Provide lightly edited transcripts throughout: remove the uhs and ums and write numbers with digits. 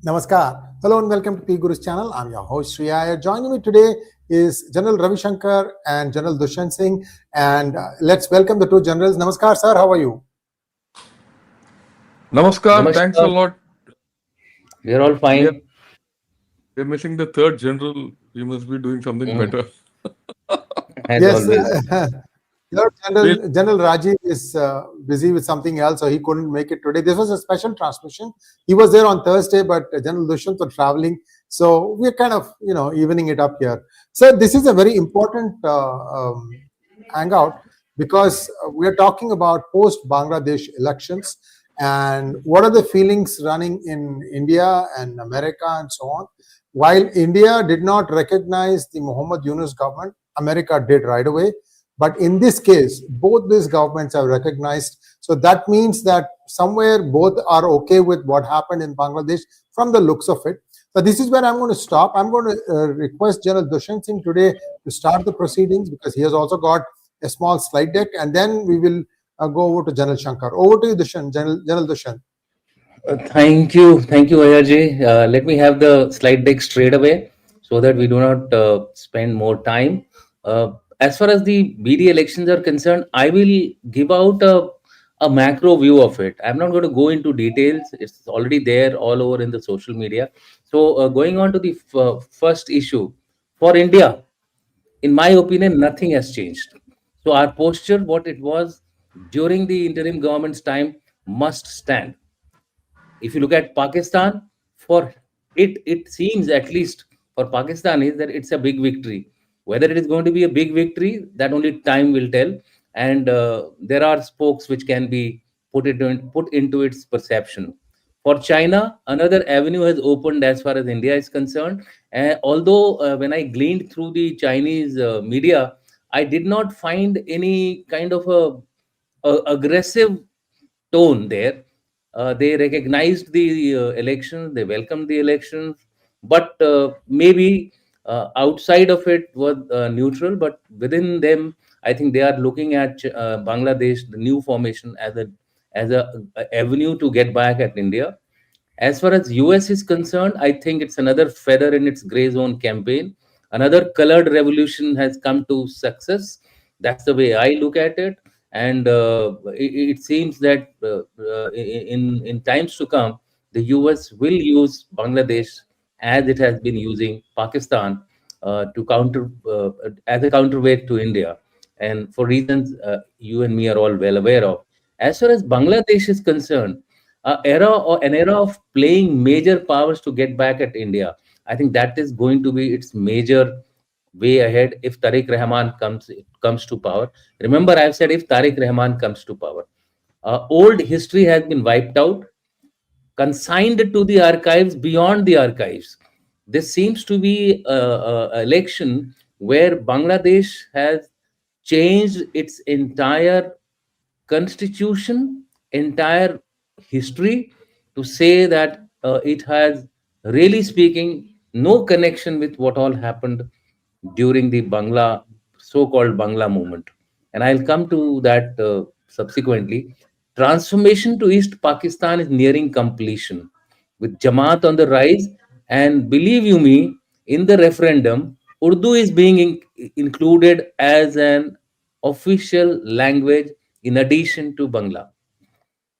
Namaskar. Hello and welcome to P Guru's channel. I'm your host Sri Iyer. Joining me today is General Ravi Shankar and General Dushyant Singh. And let's welcome the two generals. Namaskar, sir. How are you? Namaskar. Thanks a Namaskar. lot. We are all We are, fine. we are missing the third general. We must be doing something Mm, better. as Yes, always. your We'll, General Rajiv is busy with something else, so he couldn't make it today. This was a special transmission. He was there on Thursday, but General Dushyant was traveling, so we're kind of evening it up here. So this is a very important hangout because we are talking about post Bangladesh elections and what are the feelings running in India and America and so on. While India did not recognize the Muhammad Yunus government, America did right away. But in this case, both these governments have recognized. So that means that somewhere both are okay with what happened in Bangladesh from the looks of it. So this is where I'm going to stop. I'm going to request General Dushyant Singh today to start the proceedings because he has also got a small slide deck, and then we will go over to General Shankar. Over to you, Dushyant, General Dushyant. Thank you, ARJ. Let me have the slide deck straight away so that we do not spend more time. As far as the BD elections are concerned, I will give out a macro view of it. I'm not going to go into details. It's already there all over in the social media. So, going on to the first issue for India, in my opinion, nothing has changed. So, our posture, what it was during the interim government's time, must stand. If you look at Pakistan, for it seems, at least for Pakistan, is that it's a big victory. Whether it is going to be a big victory, that only time will tell. And there are spokes which can be put into its perception. For China, another avenue has opened as far as India is concerned. Although when I gleaned through the Chinese media, I did not find any kind of a aggressive tone there. They recognized the elections, they welcomed the elections, but maybe outside of it was neutral. But within them, I think they are looking at Bangladesh, the new formation, as a avenue to get back at India. As far as US is concerned, I think it's another feather in its gray zone campaign. Another colored revolution has come to success. That's the way I look at it. And it seems that in times to come, the US will use Bangladesh as it has been using Pakistan to counter as a counterweight to India, and for reasons you and me are all well aware of. As far as Bangladesh is concerned, an era of playing major powers to get back at India. I think that is going to be its major way ahead if Tarique Rahman comes to power. Remember, I've said if Tarique Rahman comes to power, old history has been wiped out, consigned to the archives beyond the archives. This seems to be a election where Bangladesh has changed its entire constitution, entire history, to say that it has, really speaking, no connection with what all happened during the so-called Bangla movement. And I'll come to that subsequently. Transformation to East Pakistan is nearing completion with Jamaat on the rise. And believe you me, in the referendum, Urdu is being included as an official language in addition to Bangla.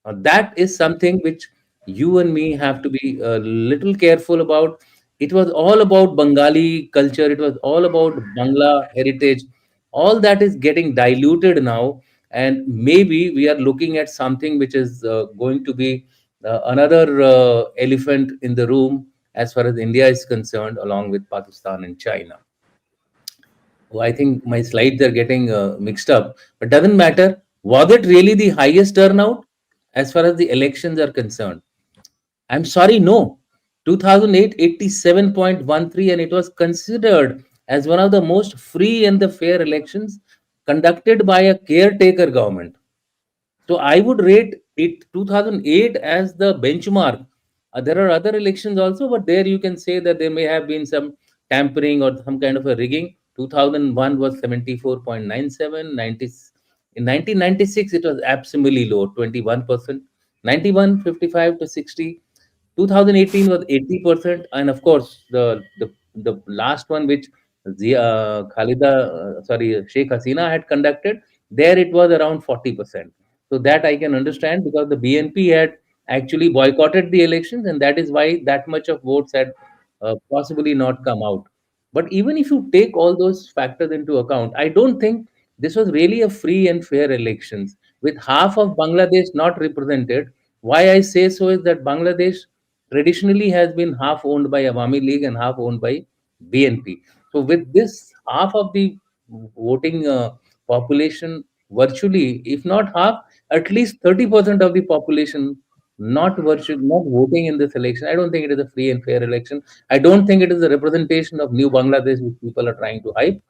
That is something which you and me have to be a little careful about. It was all about Bengali culture, it was all about Bangla heritage. All that is getting diluted now, and maybe we are looking at something which is going to be another elephant in the room as far as India is concerned, along with Pakistan and China. Oh, I think my slides are getting mixed up, but doesn't matter. Was it really the highest turnout as far as the elections are concerned? I'm sorry, no. 2008, 87.13, and it was considered as one of the most free and the fair elections conducted by a caretaker government. So I would rate it 2008 as the benchmark. There are other elections also, but there you can say that there may have been some tampering or some kind of a rigging. 2001 was 74.97. In 1996, it was absolutely low, 21%. 91, 55 to 60. 2018 was 80%, and of course the last one which Sheikh Hasina had conducted, there it was around 40%. So that I can understand, because the BNP had actually boycotted the elections, and that is why that much of votes had possibly not come out. But even if you take all those factors into account, I don't think this was really a free and fair elections with half of Bangladesh not represented. Why I say so is that Bangladesh traditionally has been half owned by Awami League and half owned by BNP. So with this half of the voting population, virtually, if not half, at least 30% of the population not voting in this election. I don't think it is a free and fair election. I don't think it is a representation of new Bangladesh which people are trying to hype.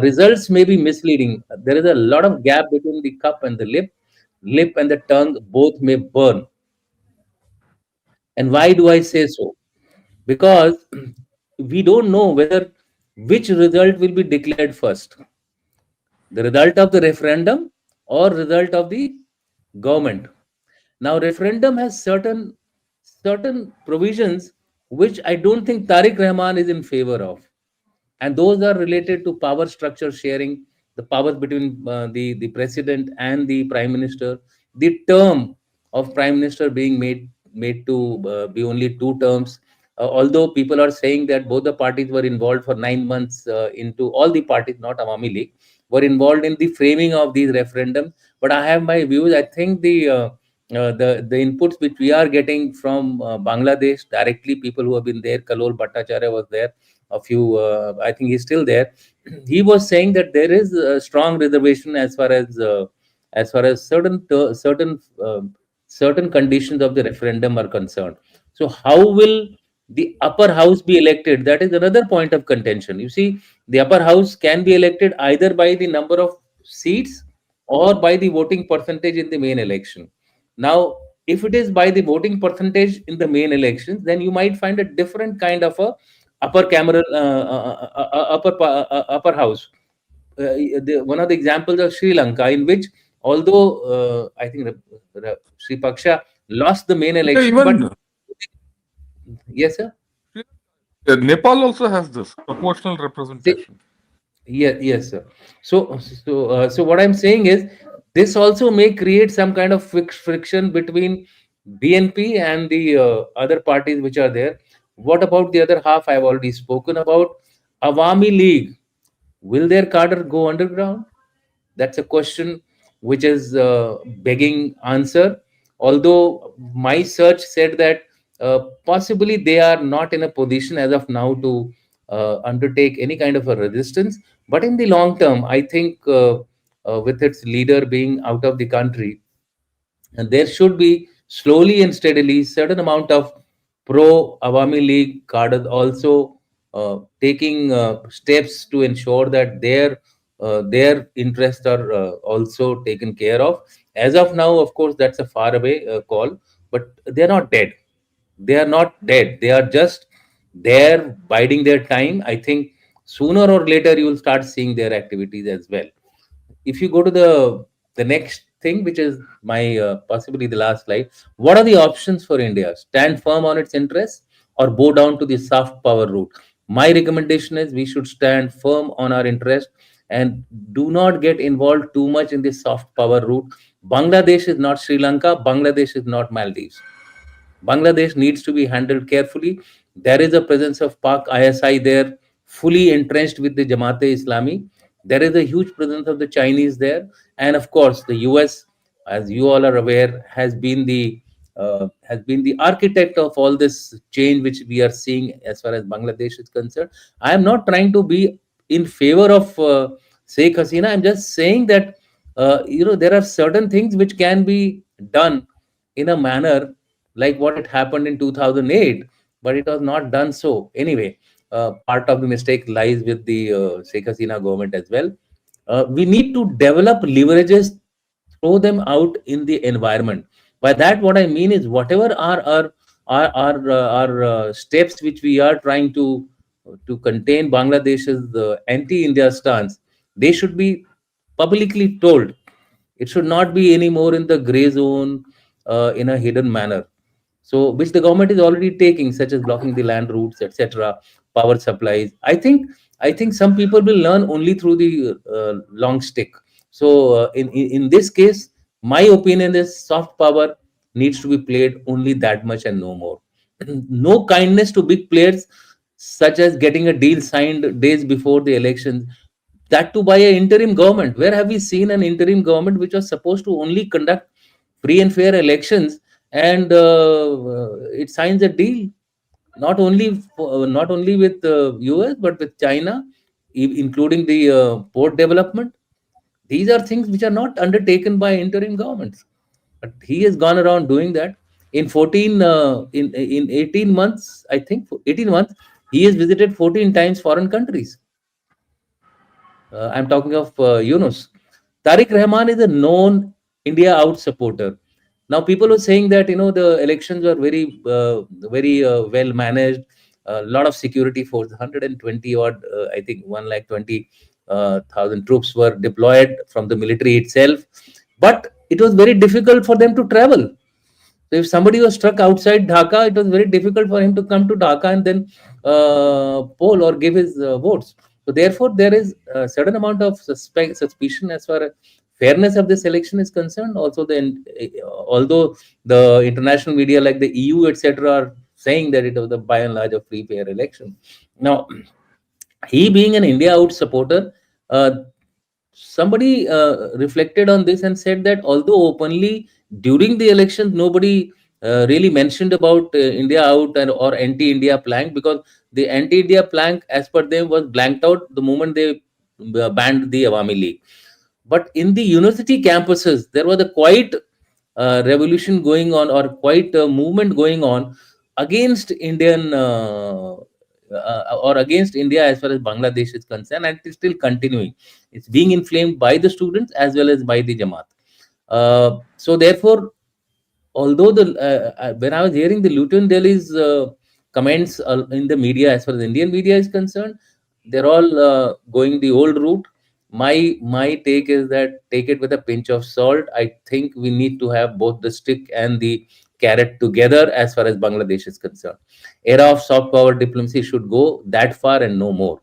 Results may be misleading. There is a lot of gap between the cup and the lip. Lip and the tongue both may burn. And why do I say so? Because we don't know whether which result will be declared first, the result of the referendum or result of the government. Now referendum has certain provisions which I don't think Tariq Rahman is in favor of, and those are related to power structure sharing, the powers between the president and the prime minister, the term of prime minister being made to be only 2 terms. Although people are saying that both the parties were involved for 9 months, into all the parties, not Awami League, were involved in the framing of these referendums. But I have my views. I think the inputs which we are getting from Bangladesh directly, people who have been there, Kalol Bhattacharya was there, a few, I think he's still there. He was saying that there is a strong reservation as far as certain conditions of the referendum are concerned. So how will the upper house be elected? That is another point of contention. You see, the upper house can be elected either by the number of seats or by the voting percentage in the main election. Now, if it is by the voting percentage in the main elections, then you might find a different kind of a upper cameral upper house. One of the examples of Sri Lanka, in which although I think Sri Paksha lost the main Yeah, election, but even yes, sir. Nepal also has this proportional See, representation. yes, sir. So what I'm saying is, this also may create some kind of friction between BNP and the other parties which are there. What about the other half? I've already spoken about. Awami League, will their cadre go underground? That's a question which is begging answer. Although my search said that possibly they are not in a position as of now to undertake any kind of a resistance. But in the long term, I think with its leader being out of the country, and there should be slowly and steadily certain amount of pro Awami League cadre also taking steps to ensure that their interests are also taken care of. As of now, of course, that's a far away call, but they're not dead. They are not dead. They are just there biding their time. I think sooner or later you will start seeing their activities as well. If you go to the next thing, which is my possibly the last slide, what are the options for India? Stand firm on its interests or bow down to the soft power route? My recommendation is we should stand firm on our interest and do not get involved too much in the soft power route. Bangladesh is not Sri Lanka. Bangladesh is not Maldives. Bangladesh needs to be handled carefully. There is a presence of Pak ISI there, fully entrenched with the Jamaat Islami. There is a huge presence of the Chinese there, and of course, the US, as you all are aware, has been the architect of all this change which we are seeing as far as Bangladesh is concerned. I am not trying to be in favor of Sheikh Hasina. I'm just saying that there are certain things which can be done in a manner like what it happened in 2008, but it was not done so. Anyway, part of the mistake lies with the Sheikh Hasina government as well. We need to develop leverages, throw them out in the environment. By that, what I mean is whatever our steps which we are trying to contain Bangladesh's anti-India stance, they should be publicly told. It should not be anymore in the gray zone, in a hidden manner. So which the government is already taking, such as blocking the land routes, etc., power supplies. I think some people will learn only through the long stick. So in this case, my opinion is soft power needs to be played only that much and no more. No kindness to big players, such as getting a deal signed days before the elections, that too by an interim government. Where have we seen an interim government which was supposed to only conduct free and fair elections, and it signs a deal not only with US but with China, including the port development. These are things which are not undertaken by interim governments, but he has gone around doing that. In 14 in 18 months, I think, 18 months, he has visited 14 times foreign countries. I'm talking of Yunus. Tarique Rahman is a known India out supporter. Now, people are saying that the elections were very well managed. A lot of security force, 120 odd, I think 120,000 troops were deployed from the military itself. But it was very difficult for them to travel. So if somebody was struck outside Dhaka, it was very difficult for him to come to Dhaka and then poll or give his votes. So therefore, there is a certain amount of suspicion as far as fairness of this election is concerned. Also, although the international media like the EU, etc., are saying that it was by and large a free, fair election. Now, he being an India out supporter, uh, somebody reflected on this and said that although openly during the elections nobody really mentioned about India out and or anti-India plank, because the anti-India plank as per them was blanked out the moment they banned the Awami League. But in the university campuses, there was a quite revolution going on, or quite a movement going on against Indian or against India as far as Bangladesh is concerned, and it is still continuing. It's being inflamed by the students as well as by the Jamaat. So therefore, although when I was hearing the Luton Delhi's comments in the media as far as Indian media is concerned, they're all going the old route. My take is that take it with a pinch of salt. I think we need to have both the stick and the carrot together as far as Bangladesh is concerned. Era of soft power diplomacy should go that far and no more.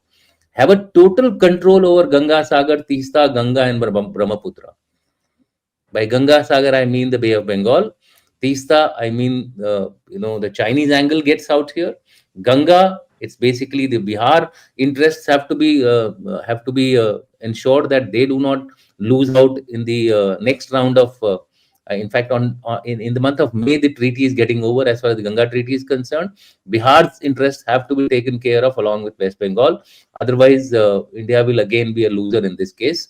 Have a total control over Ganga Sagar, Tista, Ganga, and Brahmaputra. By Ganga Sagar, I mean the Bay of Bengal. Tista, I mean, the Chinese angle gets out here. Ganga, it's basically the Bihar interests have to be ensured that they do not lose out in the next round of. In fact, in the month of May, the treaty is getting over as far as the Ganga treaty is concerned. Bihar's interests have to be taken care of along with West Bengal. Otherwise, India will again be a loser in this case.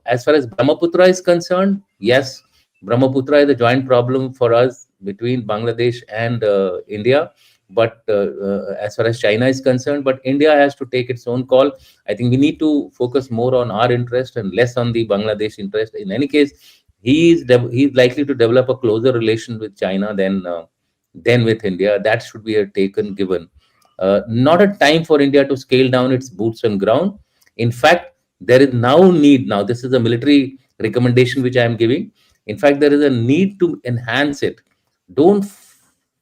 As far as Brahmaputra is concerned, yes, Brahmaputra is a joint problem for us between Bangladesh and India. But as far as China is concerned, but India has to take its own call. I think we need to focus more on our interest and less on the Bangladesh interest. In any case, he's likely to develop a closer relation with China than with India. That should be a taken given. Not a time for India to scale down its boots on ground. In fact, there is now need. Now, this is a military recommendation which I am giving. In fact, there is a need to enhance it. Don't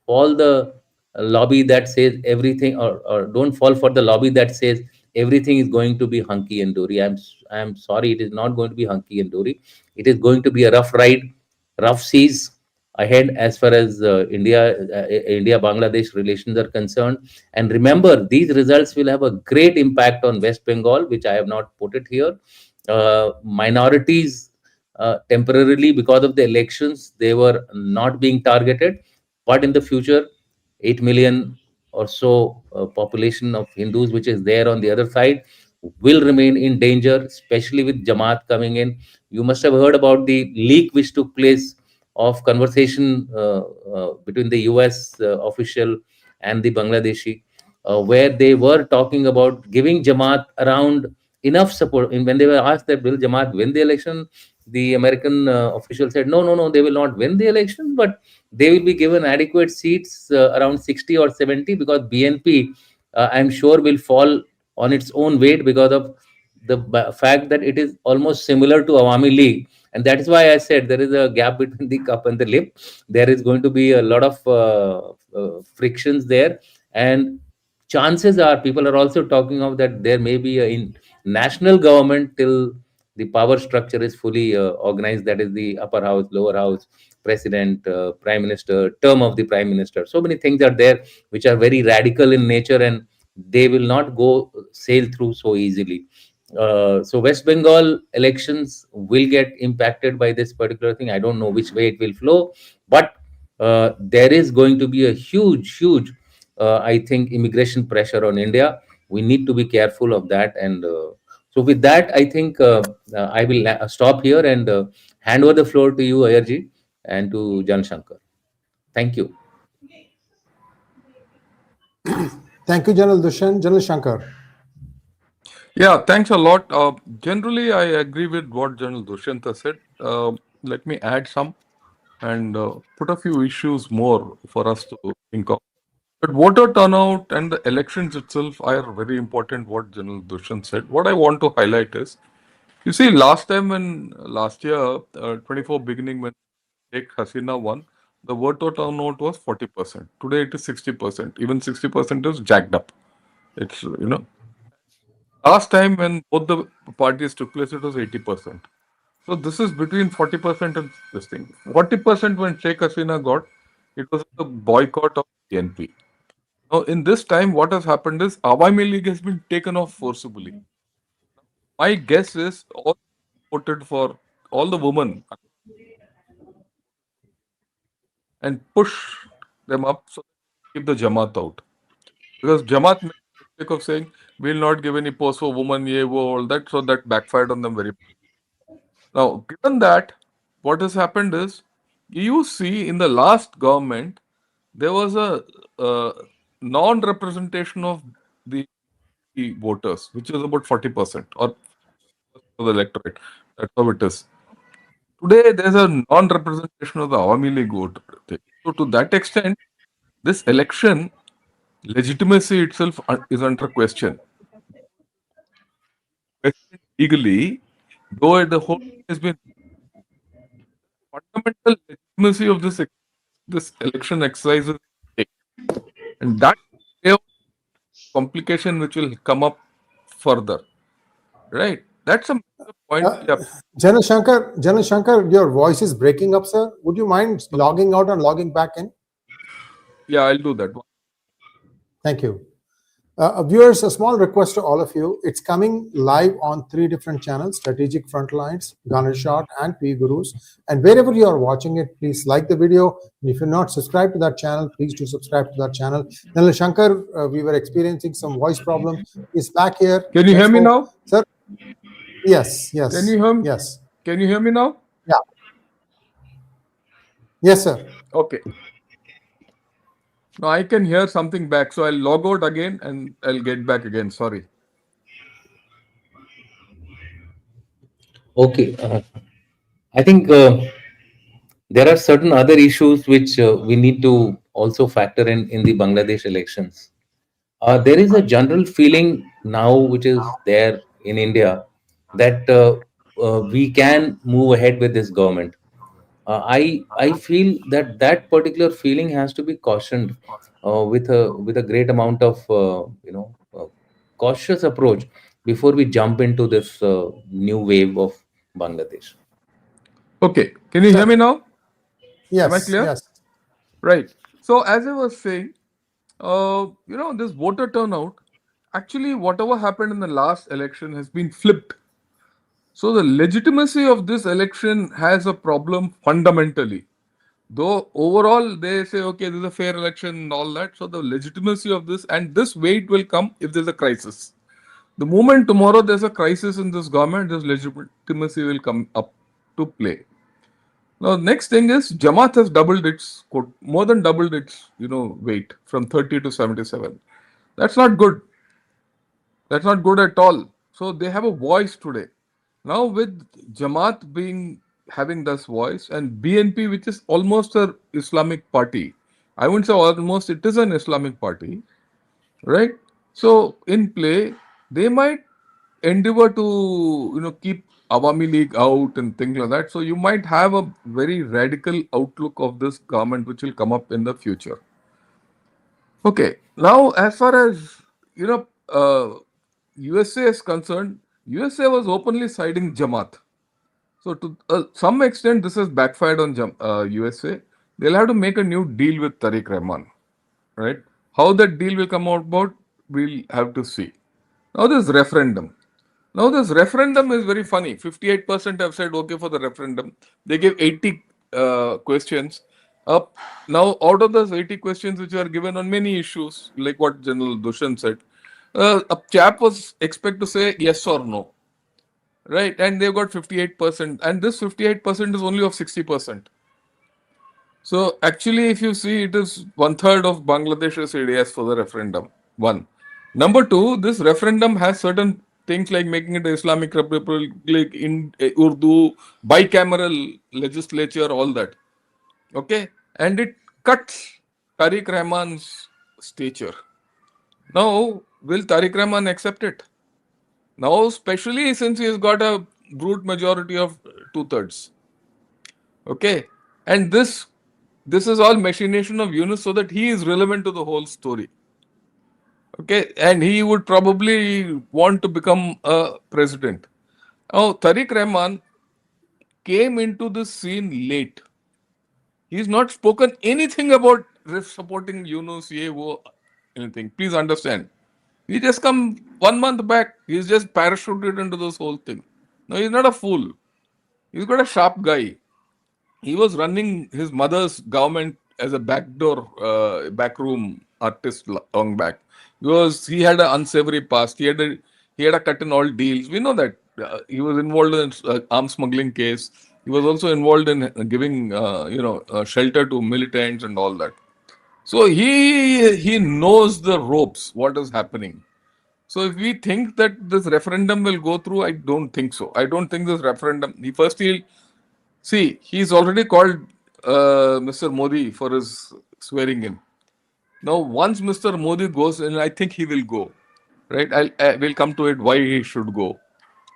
fall the lobby that says everything, or don't fall for the lobby that says everything is going to be hunky and dory. I'm sorry, it is not going to be hunky and dory. It is going to be a rough ride, rough seas ahead as far as India Bangladesh relations are concerned. And remember, these results will have a great impact on West Bengal, which I have not put it here. Minorities, temporarily because of the elections, they were not being targeted, but in the future, 8 million or so population of Hindus, which is there on the other side, will remain in danger, especially with Jamaat coming in. You must have heard about the leak which took place of conversation between the US official and the Bangladeshi, where they were talking about giving Jamaat around enough support. And when they were asked that will Jamaat win the election, the American official said, no, no, no, they will not win the election, but they will be given adequate seats, around 60 or 70, because BNP, I'm sure, will fall on its own weight because of the fact that it is almost similar to Awami League, And that is why I said there is a gap between the cup and the lip. There is going to be a lot of frictions there, and chances are people are also talking of that there may be a in national government till the power structure is fully organized. That is the upper house, lower house, president, prime minister, term of the prime minister. So many things are there which are very radical in nature, and they will not go sail through so easily. So West Bengal elections will get impacted by this particular thing. I don't know which way it will flow, but there is going to be a huge, I think, immigration pressure on India. We need to be careful of that. And so, with that, I think I will stop here and hand over the floor to you, Ayarji, and to Jan Shankar. Thank you. Thank you, General Dushyant. General Shankar. Yeah, thanks a lot. Generally, I agree with what General Dushyant has said. Let me add some and put a few issues more for us to think of. But voter turnout and the elections itself are very important, what General Dushyant said. What I want to highlight is, you see, last year, 24 beginning, when Sheikh Hasina won, the voter turnout was 40%. Today it is 60%. Even 60% is jacked up. It's. Last time when both the parties took place, it was 80%. So this is between 40% and this thing. 40% when Sheikh Hasina got, it was a boycott of BNP. Now, in this time, what has happened is Awami League has been taken off forcibly. My guess is all voted for all the women and push them up so keep the Jamaat out. Because Jamaat made the mistake of saying, we'll not give any post for women, ye, wo, all that. So that backfired on them very. Now, given that, what has happened is, you see in the last government, there was a non-representation of the voters, which is about 40% or of the electorate. That's how it is. Today, there's a non-representation of the Awami League vote. So, to that extent, this election legitimacy itself is under question. Legally, though the whole thing has been fundamental legitimacy of this election exercise is at stake. And that complication which will come up further, right? That's a major point. Yeah, General Shankar, your voice is breaking up, sir. Would you mind logging out and logging back in? yeah, I'll do that. Thank you. Viewers, a small request to all of you. It's coming live on 3 different channels: Strategic Frontlines, Gunner Shot, and P Gurus. And wherever you are watching it, please like the video. And if you're not subscribed to that channel, please do subscribe to that channel. General Shankar, we were experiencing some voice problems. He's back here. Can you hear me now? Sir? Yes. Can you hear me? Yes. Can you hear me now? Yeah. Yes, sir. Okay. Now I can hear something back, so I'll log out again and I'll get back again. Sorry. Okay. I think there are certain other issues which we need to also factor in the Bangladesh elections. There is a general feeling now, which is there in India, that we can move ahead with this government. I feel that that particular feeling has to be cautioned with a great amount of cautious approach before we jump into this new wave of Bangladesh. Okay. Can you hear me now? Yes. Am I clear? Yes. Right. So as I was saying, this voter turnout, actually, whatever happened in the last election has been flipped. So the legitimacy of this election has a problem fundamentally. Though overall they say, okay, this is a fair election and all that. So the legitimacy of this and this weight will come if there's a crisis. The moment tomorrow there's a crisis in this government, this legitimacy will come up to play. Now, next thing is Jamaat has doubled its more than doubled its weight from 30 to 77. That's not good. That's not good at all. So they have a voice today. Now with Jamaat having this voice and BNP, which is almost a Islamic party, I wouldn't say almost, it is an Islamic party, right? So in play, they might endeavor to keep Awami League out and things like that. So you might have a very radical outlook of this government which will come up in the future. Okay, now as far as you know, USA is concerned, USA was openly siding Jamaat. So to some extent, this has backfired on USA. They'll have to make a new deal with Tarique Rahman, right? How that deal will come about, we'll have to see. Now this referendum. Now this referendum is very funny. 58% have said okay for the referendum. They gave 80 questions. Up now, out of those 80 questions which are given on many issues, like what General Dushyant said, a chap was expect to say yes or no, right? And they've got 58%, and this 58% is only of 60%. So actually, if you see, it is one third of Bangladesh said yes for the referendum. One. Number two, this referendum has certain things like making it an Islamic Republic in Urdu, bicameral legislature, all that. Okay, and it cuts Tariq Rahman's stature. Now, will Tariq Rahman accept it? Now, especially since he has got a brute majority of two-thirds. Okay, and this is all machination of Yunus so that he is relevant to the whole story. Okay, and he would probably want to become a president. Now, Tariq Rahman came into this scene late. He's not spoken anything about supporting Yunus, ye, wo, anything. Please understand. He just come 1 month back. He's just parachuted into this whole thing. No, he's not a fool. He's got a sharp guy. He was running his mother's government as a backdoor, backroom artist long back. Because he had an unsavory past. He had a cut in all deals. We know that he was involved in arms smuggling case. He was also involved in giving shelter to militants and all that. So he knows the ropes. What is happening? So if we think that this referendum will go through, I don't think so. I don't think this referendum. He'll see. He's already called Mr. Modi for his swearing in. Now, once Mr. Modi goes, and I think he will go, right? We'll come to it why he should go.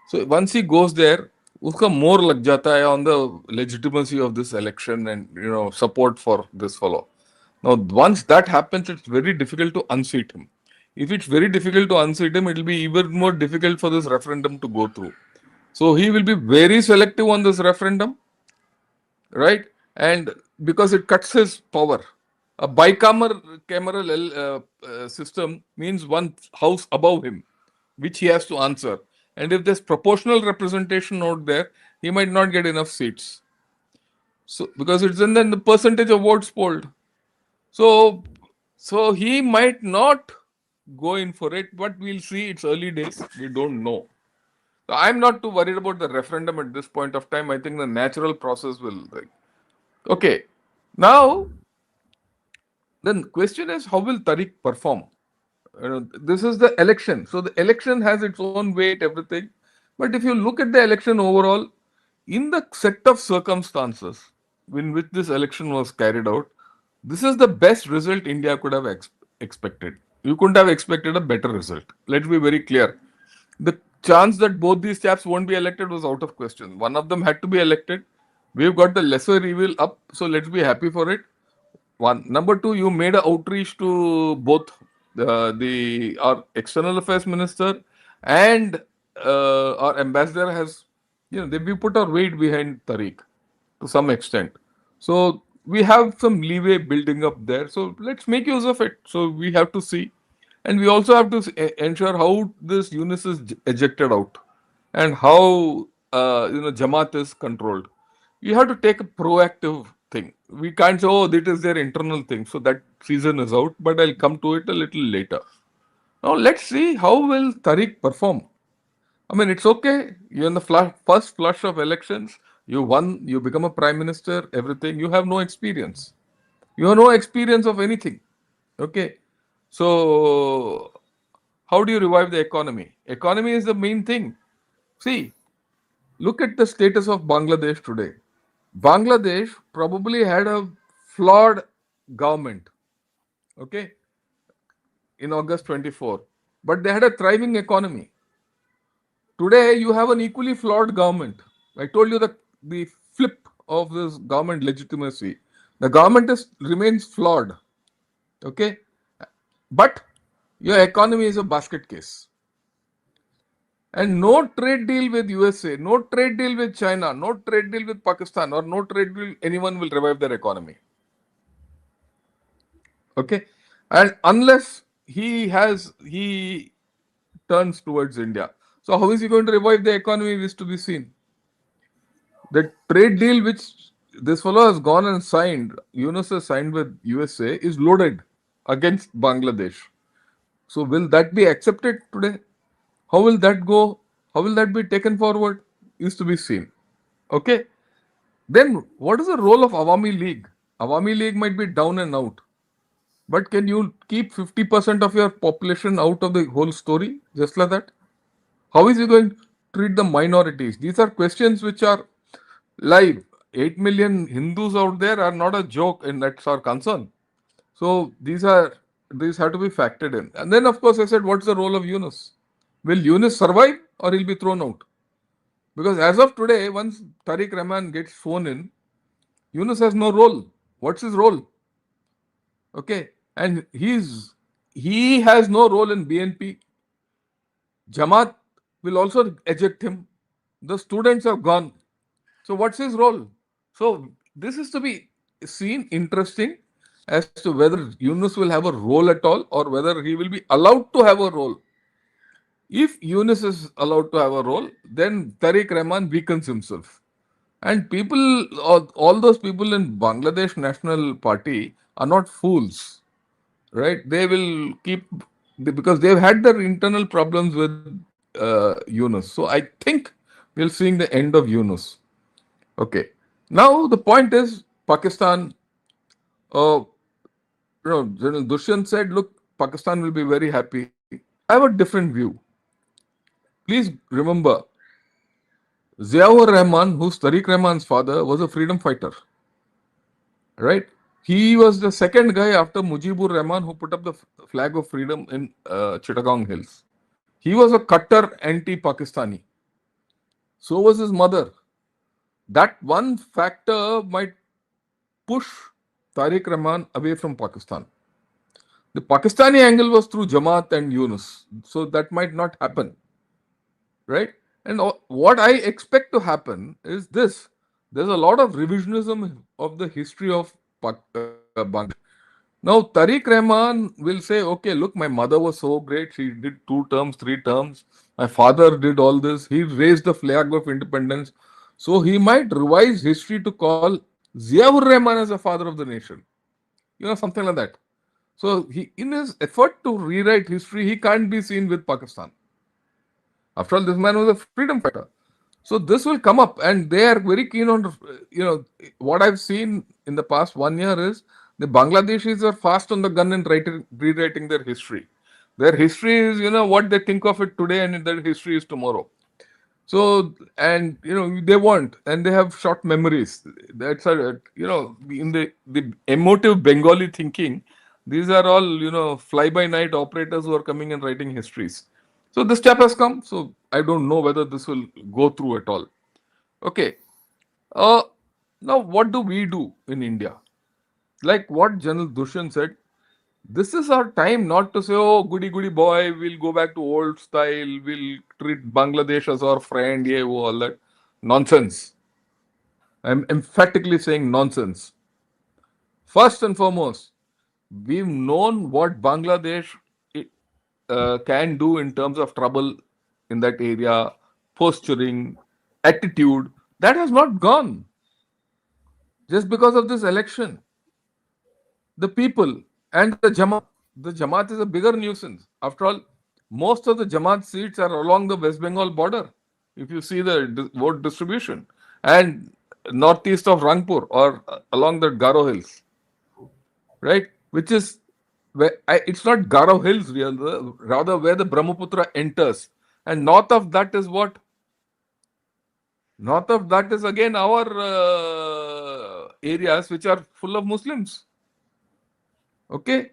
So once he goes there, uska more lag jata hai on the legitimacy of this election and support for this fellow. Now, once that happens, it's very difficult to unseat him. If it's very difficult to unseat him, it will be even more difficult for this referendum to go through. So he will be very selective on this referendum, right? And because it cuts his power. A bicameral system means one house above him, which he has to answer. And if there's proportional representation out there, he might not get enough seats. So because it's in the percentage of votes polled. So so he might not go in for it, but we'll see. It's early days. We don't know. So I'm not too worried about the referendum at this point of time. I think the natural process will. Okay. Now, then question is how will Tariq perform? This is the election. So the election has its own weight, everything. But if you look at the election overall, in the set of circumstances in which this election was carried out, this is the best result India could have expected. You couldn't have expected a better result. Let's be very clear. The chance that both these chaps won't be elected was out of question. One of them had to be elected. We've got the lesser evil up, so let's be happy for it. One. Number two, you made an outreach to both our external affairs minister and our ambassador has, we put our weight behind Tariq to some extent. So we have some leeway building up there. So let's make use of it. So we have to see. And we also have to ensure how this Yunus is ejected out and how Jamaat is controlled. You have to take a proactive thing. We can't say, oh, that is their internal thing. So that season is out, but I'll come to it a little later. Now let's see how will Tariq perform. I mean, it's okay. You're in the first flush of elections. You won. You become a prime minister. Everything. You have no experience. You have no experience of anything. Okay. So how do you revive the economy? Economy is the main thing. See, look at the status of Bangladesh today. Bangladesh probably had a flawed government, okay, in August 24, but they had a thriving economy. today you have an equally flawed government. I told you the flip of this government legitimacy. The government remains flawed. Okay, but your economy is a basket case. And no trade deal with USA, no trade deal with China, no trade deal with Pakistan, or no trade deal anyone will revive their economy. Okay, and unless he turns towards India, so how is he going to revive the economy is to be seen. The trade deal which this fellow has gone and signed, Yunus has signed with USA, is loaded against Bangladesh. So will that be accepted today? How will that go? How will that be taken forward? Is to be seen. Okay. Then what is the role of Awami League? Awami League might be down and out. But can you keep 50% of your population out of the whole story just like that? How is he going to treat the minorities? These are questions which are live. 8 million Hindus out there are not a joke, and that's our concern. So these have to be factored in. And then of course I said, what's the role of Yunus? Will Yunus survive or he'll be thrown out? Because as of today, once Tarique Rahman gets sworn in, Yunus has no role. What's his role? Okay, and he has no role in BNP. Jamaat will also eject him. The students have gone. So what's his role? So this is to be seen interesting as to whether Yunus will have a role at all or whether he will be allowed to have a role. If Yunus is allowed to have a role, then Tariq Rahman weakens himself. And people, all those people in Bangladesh National Party are not fools, right? They will keep, because they've had their internal problems with Yunus. So I think we're seeing the end of Yunus. Okay. Now the point is Pakistan. Uh, General Dushyant said, "Look, Pakistan will be very happy." I have a different view. Please remember, Ziaur Rahman, who's Tariq Rahman's father, was a freedom fighter. Right? He was the second guy after Mujibur Rahman who put up the flag of freedom in Chittagong Hills. He was a cutter anti-Pakistani. So was his mother. That one factor might push Tariq Rahman away from Pakistan. The Pakistani angle was through Jamaat and Yunus. So that might not happen. Right? And what I expect to happen is this. There's a lot of revisionism of the history of Bangladesh. Now, Tariq Rahman will say, okay, look, my mother was so great. She did 2 terms, 3 terms. My father did all this. He raised the flag of independence. So he might revise history to call Ziaur Rahman as the father of the nation. Something like that. So he, in his effort to rewrite history, he can't be seen with Pakistan. After all, this man was a freedom fighter. So this will come up, and they are very keen on, what I've seen in the past 1 year is the Bangladeshis are fast on the gun and rewriting their history. Their history is, what they think of it today, and their history is tomorrow. So, and they want, and they have short memories. That's in the emotive Bengali thinking, these are all fly by night operators who are coming and writing histories. So this chap has come. So I don't know whether this will go through at all. Okay. Uh, Now what do we do in India? Like what General Dushyant said, this is our time not to say, oh, goody goody boy, we'll go back to old style, we'll treat Bangladesh as our friend, yeah, all that. Nonsense. I'm emphatically saying nonsense. First and foremost, we've known what Bangladesh can do in terms of trouble in that area, posturing, attitude. That has not gone just because of this election. The people and the Jamaat. The Jamaat is a bigger nuisance. After all, most of the Jamaat seats are along the West Bengal border. If you see the vote distribution, and northeast of Rangpur or along the Garo Hills, right? Which is it's not Garo Hills, rather where the Brahmaputra enters, and north of that is what? North of that is again our areas which are full of Muslims. Okay.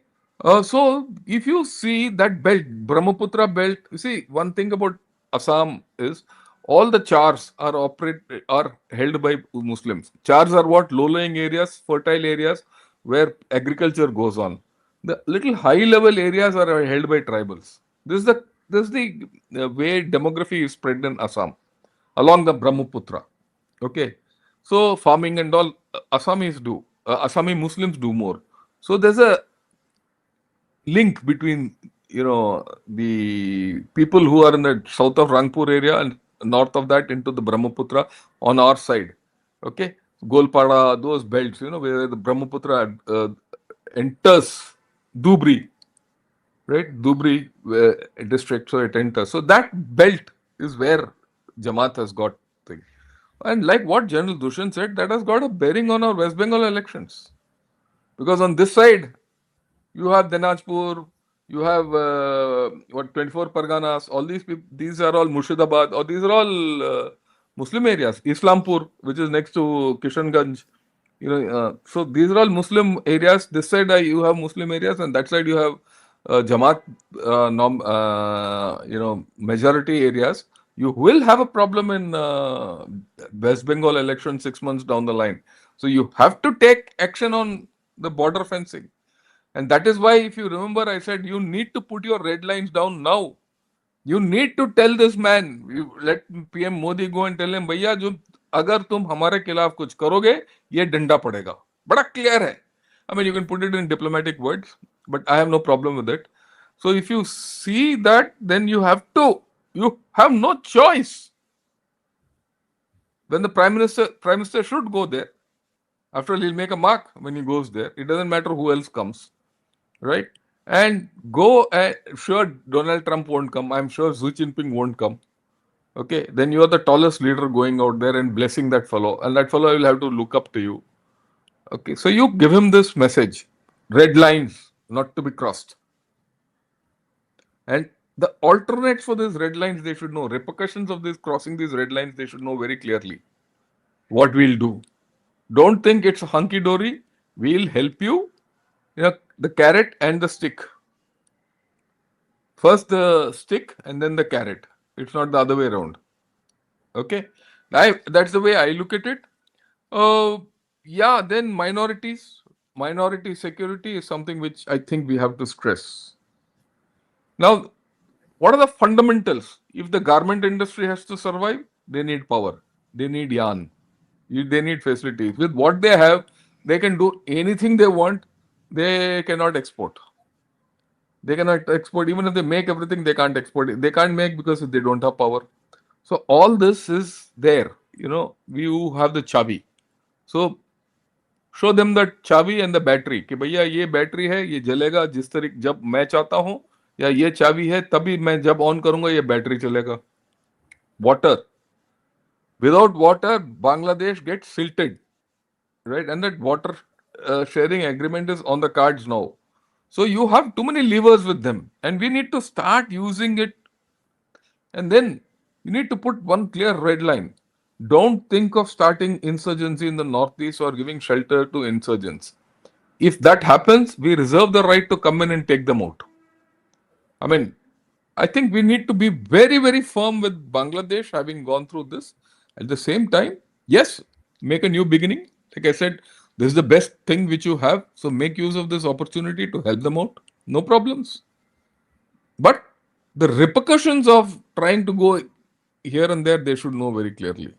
So if you see that belt, Brahmaputra belt, you see one thing about Assam is all the chars are held by Muslims. Chars are what? Low-lying areas, fertile areas where agriculture goes on. The little high-level areas are held by tribals. This is the way demography is spread in Assam along the Brahmaputra. Okay, so farming and all Assamese do. Assami Muslims do more. So there's a link between the people who are in the south of Rangpur area and north of that into the Brahmaputra on our side. Okay, Golpada, those belts, where the Brahmaputra enters Dhubri, right? Dhubri district, so it enters. So that belt is where Jamaat has got thing. And like what General Dushyant said, that has got a bearing on our West Bengal elections. Because on this side, you have Dinajpur, you have 24 Parganas, all these people, these are all Murshidabad, or these are all Muslim areas. Islampur, which is next to Kishanganj, so these are all Muslim areas. This side you have Muslim areas, and that side you have Jamaat, majority areas. You will have a problem in West Bengal election 6 months down the line. So you have to take action on the border fencing. And that is why, if you remember, I said you need to put your red lines down now. You need to tell this man, let PM Modi go and tell him, भैया जो अगर तुम हमारे खिलाफ कुछ करोगे ये डंडा पड़ेगा. बड़ा clear है. I mean, you can put it in diplomatic words, but I have no problem with it. So if you see that, then you have no choice. When the prime minister should go there. After all, he'll make a mark when he goes there. It doesn't matter who else comes. Right? And go, sure, Donald Trump won't come. I'm sure Xi Jinping won't come. Okay, then you are the tallest leader going out there and blessing that fellow, and that fellow will have to look up to you. Okay, so you give him this message, red lines not to be crossed. And the alternates for these red lines, they should know. Repercussions of this crossing these red lines, they should know very clearly what we'll do. Don't think it's hunky dory. We'll help you. The carrot and the stick. First the stick and then the carrot. It's not the other way around. Okay, that's the way I look at it. Then minorities. Minority security is something which I think we have to stress. Now, what are the fundamentals? If the garment industry has to survive, they need power. They need yarn. They need facilities. With what they have, they can do anything they want. They cannot export. They cannot export. Even if they make everything, they can't export it. They can't make because they don't have power. So all this is there. You have the chavi. So show them that chavi and the battery. कि भैया ये battery है, ये जलेगा जिस तरीके जब मैं चाहता हूँ, या ये चाबी है तभी मैं जब ऑन करूंगा ये बैटरी चलेगा. Water. Without water, Bangladesh gets silted, right? And that water sharing agreement is on the cards now. So you have too many levers with them, and we need to start using it. And then you need to put one clear red line. Don't think of starting insurgency in the northeast or giving shelter to insurgents. If that happens, we reserve the right to come in and take them out. I mean, I think we need to be very, very firm with Bangladesh having gone through this. At the same time, yes, make a new beginning. Like I said, this is the best thing which you have. So make use of this opportunity to help them out. No problems. But the repercussions of trying to go here and there, they should know very clearly.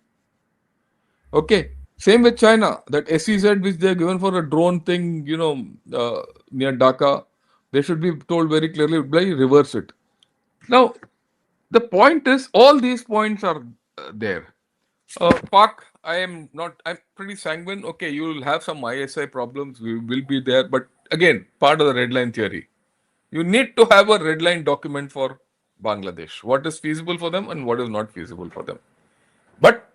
Okay. Same with China. That SEZ which they are given for a drone thing, near Dhaka, they should be told very clearly, reverse it. Now, the point is, all these points are there. Pak, I'm pretty sanguine. Okay, you will have some ISI problems. We will be there. But again, part of the red line theory. You need to have a red line document for Bangladesh. What is feasible for them and what is not feasible for them. But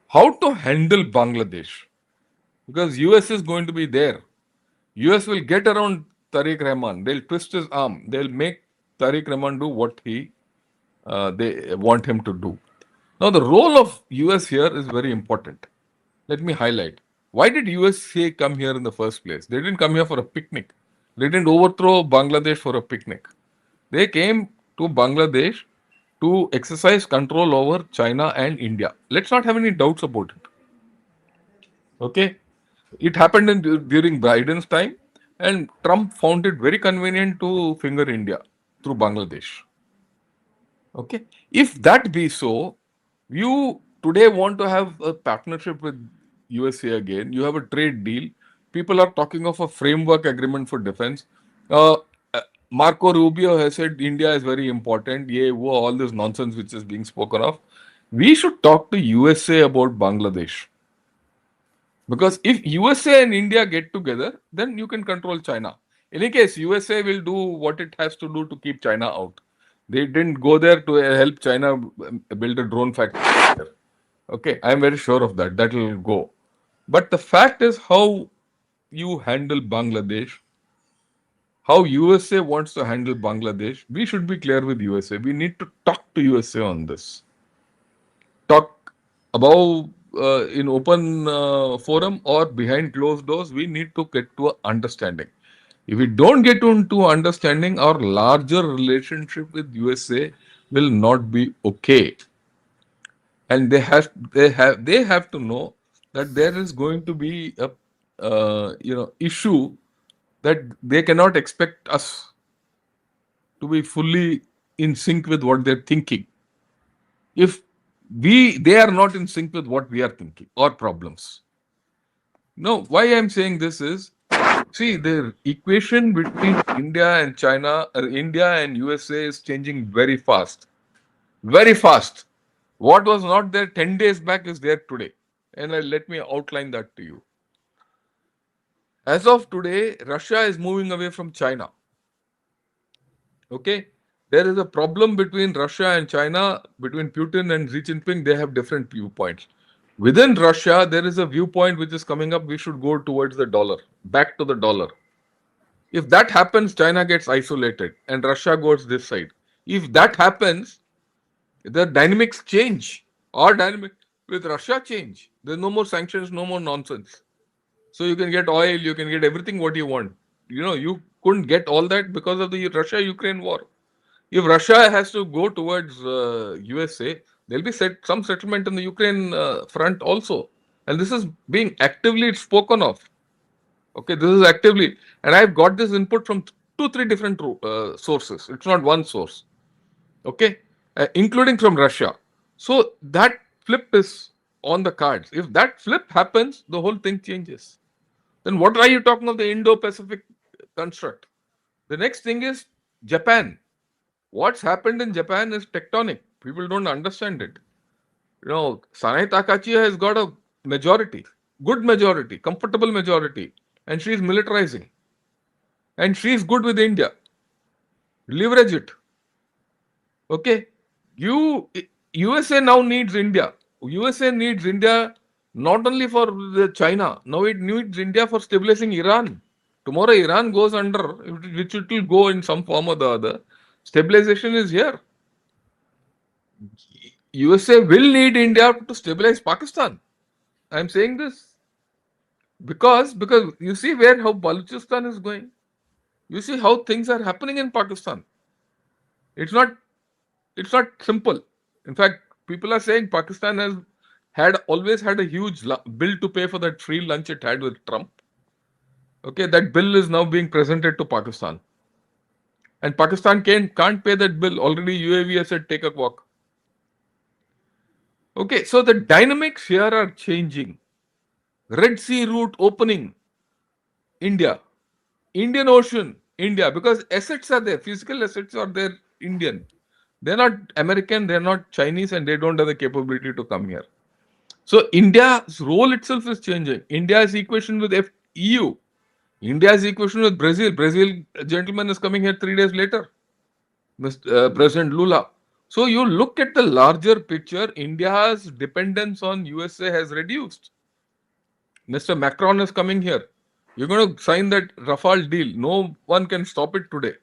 how to handle Bangladesh? Because US is going to be there. US will get around Tarique Rahman. They'll twist his arm. They'll make Tarique Rahman do what they want him to do. Now, the role of US here is very important. Let me highlight. Why did USA come here in the first place? They didn't come here for a picnic. They didn't overthrow Bangladesh for a picnic. They came to Bangladesh to exercise control over China and India. Let's not have any doubts about it. Okay, it happened during Biden's time, and Trump found it very convenient to finger India through Bangladesh. Okay, if that be so, you today want to have a partnership with USA again. You have a trade deal. People are talking of a framework agreement for defense. Uh, uh, Marco Rubio has said India is very important. Yeah, all this nonsense which is being spoken of. We should talk to USA about Bangladesh. Because if USA and India get together, then you can control China. In any case, USA will do what it has to do to keep China out. They didn't go there to help China build a drone factory. Okay, I'm very sure of that. That will go. But the fact is how you handle Bangladesh, how USA wants to handle Bangladesh, we should be clear with USA. We need to talk to USA on this. Talk about in open forum or behind closed doors. We need to get to an understanding. If we don't get into understanding, our larger relationship with USA will not be okay. And they have to know that there is going to be a issue that they cannot expect us to be fully in sync with what they're thinking. If they are not in sync with what we are thinking or problems. No, why I'm saying this is, see, the equation between India and China, India and USA is changing very fast. Very fast. What was not there 10 days back is there today. And let me outline that to you. As of today, Russia is moving away from China. Okay? There is a problem between Russia and China, between Putin and Xi Jinping. They have different viewpoints. Within Russia, there is a viewpoint which is coming up. We should go towards the dollar, back to the dollar. If that happens, China gets isolated and Russia goes this side. If that happens, the dynamics change. Our dynamic with Russia change. There's no more sanctions, no more nonsense. So you can get oil, you can get everything what you want. You couldn't get all that because of the Russia-Ukraine war. If Russia has to go towards USA, there'll be some settlement in the Ukraine front also. And this is being actively spoken of. Okay, this is actively, and I've got this input from 2, 3 different sources. It's not one source. Okay, including from Russia. So that flip is on the cards. If that flip happens, the whole thing changes. Then what are you talking of the Indo-Pacific construct? The next thing is Japan. What's happened in Japan is tectonic. People don't understand it. Sanae Takachi has got a majority, good majority, comfortable majority, and she's militarizing. And she's good with India. Leverage it. Okay. USA now needs India. USA needs India not only for the China, now it needs India for stabilizing Iran. Tomorrow Iran goes under, which it will go in some form or the other. Stabilization is here. USA will need India to stabilize Pakistan. I'm saying this because you see how Balochistan is going. You see how things are happening in Pakistan. It's not simple. In fact, people are saying Pakistan has always had a huge bill to pay for that free lunch it had with Trump. Okay, that bill is now being presented to Pakistan. And Pakistan can't pay that bill. Already UAV has said take a walk. Okay, so the dynamics here are changing. Red Sea route opening, India. Indian Ocean, India, because assets are there, physical assets are there, Indian. They're not American, they're not Chinese, and they don't have the capability to come here. So India's role itself is changing. India's equation with EU, India's equation with Brazil. Brazil gentleman is coming here 3 days later, President Lula. So you look at the larger picture, India's dependence on USA has reduced. Mr. Macron is coming here. You're going to sign that Rafale deal. No one can stop it today.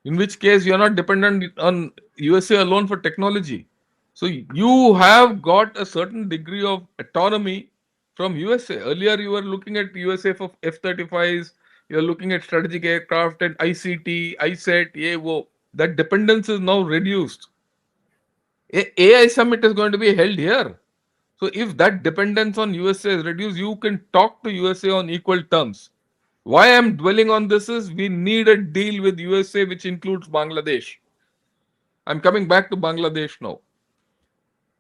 In which case, you're not dependent on USA alone for technology. So you have got a certain degree of autonomy from USA. Earlier, you were looking at USA for F-35s. You're looking at strategic aircraft and ICT, ISET, AWO. That dependence is now reduced. AI summit is going to be held here. So if that dependence on USA is reduced, you can talk to USA on equal terms. Why I'm dwelling on this is we need a deal with USA which includes Bangladesh. I'm coming back to Bangladesh now.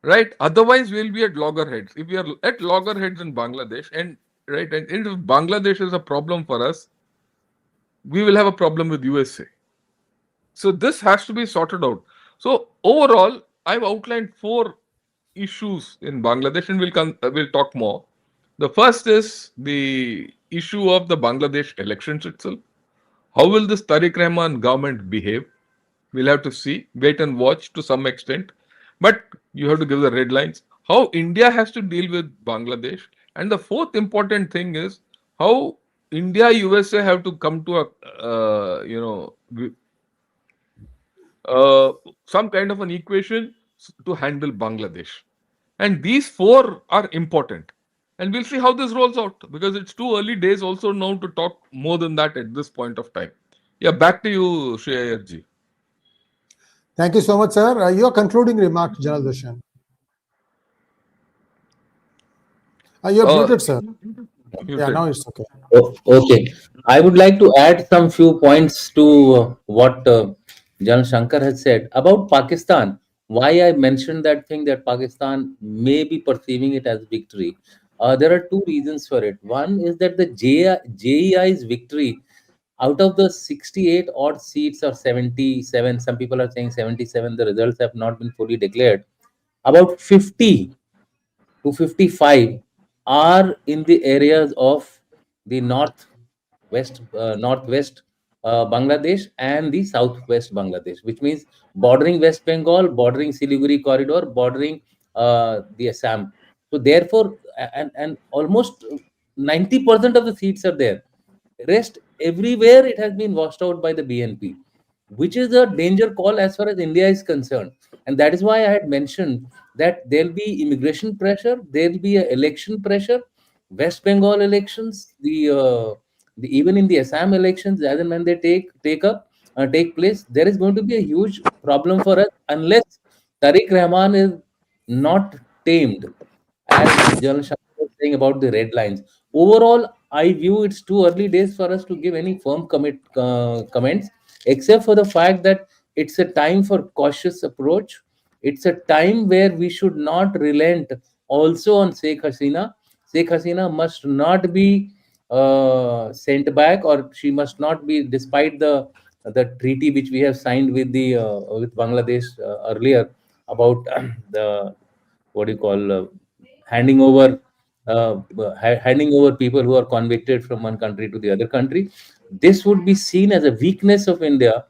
Right? Otherwise, we'll be at loggerheads. If we are at loggerheads in Bangladesh, and right, and if Bangladesh is a problem for us, we will have a problem with USA. So this has to be sorted out. So overall, I've outlined four issues in Bangladesh, and we'll talk more. The first is the issue of the Bangladesh elections itself. How will this Tarique Rahman government behave? We'll have to see, wait and watch to some extent. But you have to give the red lines. How India has to deal with Bangladesh. And the fourth important thing is how India, USA have to come to a, some kind of an equation to handle Bangladesh. And these four are important. And we'll see how this rolls out because it's too early days also now to talk more than that at this point of time. Yeah, back to you, Shri Ayerji. Thank you so much, sir. Your concluding remarks, General Dushyant. You're muted, sir. Yeah, now it's okay. Okay. I would like to add some few points to what Jan Shankar has said about Pakistan. Why I mentioned that thing that Pakistan may be perceiving it as victory. There are two reasons for it. One is that the JEI's victory out of the 68 odd seats or 77, some people are saying 77, the results have not been fully declared. About 50 to 55 are in the areas of the northwest Bangladesh and the southwest Bangladesh, which means bordering West Bengal, bordering Siliguri corridor, bordering the Assam. So therefore, and almost 90% of the seats are there. Rest everywhere it has been washed out by the BNP, which is a danger call as far as India is concerned. And that is why I had mentioned that there'll be immigration pressure, there'll be a election pressure, West Bengal elections, the even in the Assam elections, as and when they take place, there is going to be a huge problem for us unless Tariq Rahman is not tamed, as General Shah was saying about the red lines. Overall, I view it's too early days for us to give any firm comments, except for the fact that it's a time for cautious approach. It's a time where we should not relent also on Sheikh Hasina. Sheikh Hasina must not be sent back, or she must not be, despite the treaty which we have signed with the with Bangladesh earlier about the what do you call handing over people who are convicted from one country to the other country. This would be seen as a weakness of India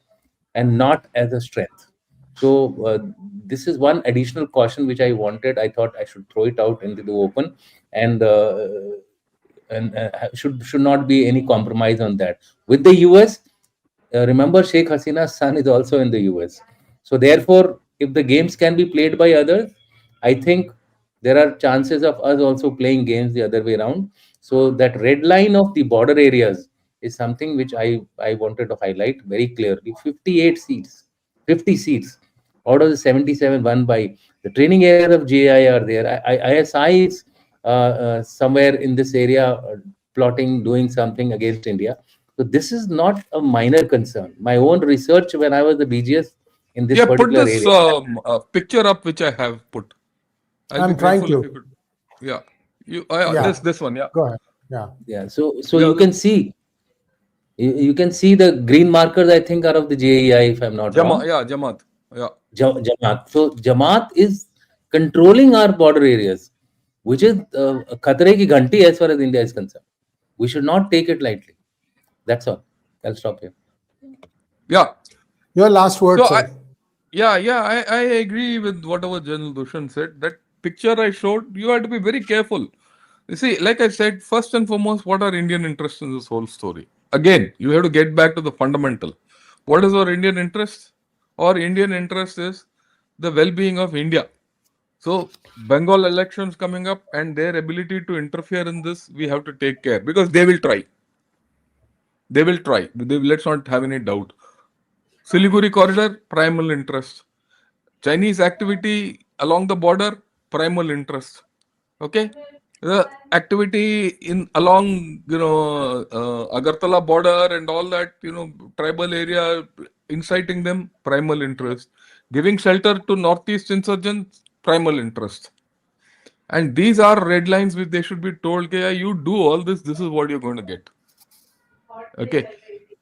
and not as a strength. So this is one additional caution which I wanted. I thought I should throw it out into the open, and should not be any compromise on that. With the US, remember Sheikh Hasina's son is also in the US. So therefore, if the games can be played by others, I think there are chances of us also playing games the other way around. So that red line of the border areas is something which I wanted to highlight very clearly. 58 seats, 50 seats out of the 77 won by the training areas of JI are there. ISI is somewhere in this area plotting, doing something against India. So this is not a minor concern. My own research when I was the BGS in this Yeah, put particular this area. picture up which I have put. I'll be I'm trying grateful if to. you could. Yeah, Yeah, this one. Yeah, go ahead. Yeah. Yeah. So yeah. you can see you can see the green markers. I think are of the JEI, if I'm not wrong. Jamaat. Yeah. Jamaat. So Jamaat is controlling our border areas, which is khatre ki ghanti as far as India is concerned. We should not take it lightly. That's all. I'll stop here. Yeah. Your last word, So sir. I agree with whatever General Dushyant said. That picture I showed, you have to be very careful. You see, like I said, first and foremost, what are Indian interests in this whole story? Again, you have to get back to the fundamental. What is our Indian interest? Our Indian interest is the well-being of India. So Bengal elections coming up and their ability to interfere in this, we have to take care because they will try. They will try. Let's not have any doubt. Siliguri corridor, primal interest. Chinese activity along the border, primal interest. Okay, the activity in along Agartala border and all that, tribal area, inciting them, primal interest. Giving shelter to northeast insurgents, primal interest. And these are red lines which they should be told, okay, you do all this, this is what you're going to get. Okay,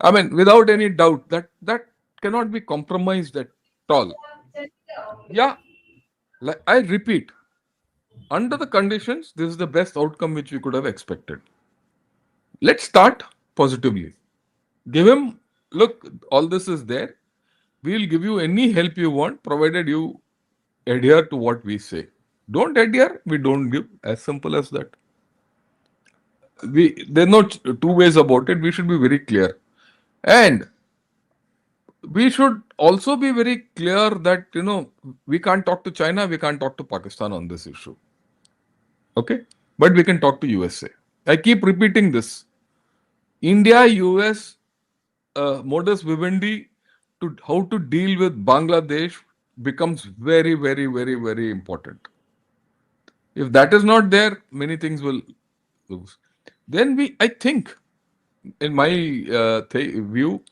I mean, without any doubt, that cannot be compromised at all. Yeah, like I repeat, under the conditions, this is the best outcome which we could have expected. Let's start positively. Give him, look, all this is there. We'll give you any help you want, provided you adhere to what we say. Don't adhere, we don't give. As simple as that. There are no two ways about it. We should be very clear. And we should also be very clear that, we can't talk to China, we can't talk to Pakistan on this issue. Okay? But we can talk to USA. I keep repeating this. India, US, modus vivendi to how to deal with Bangladesh becomes very, very, very, very important. If that is not there, many things will lose. Then I think, in my view,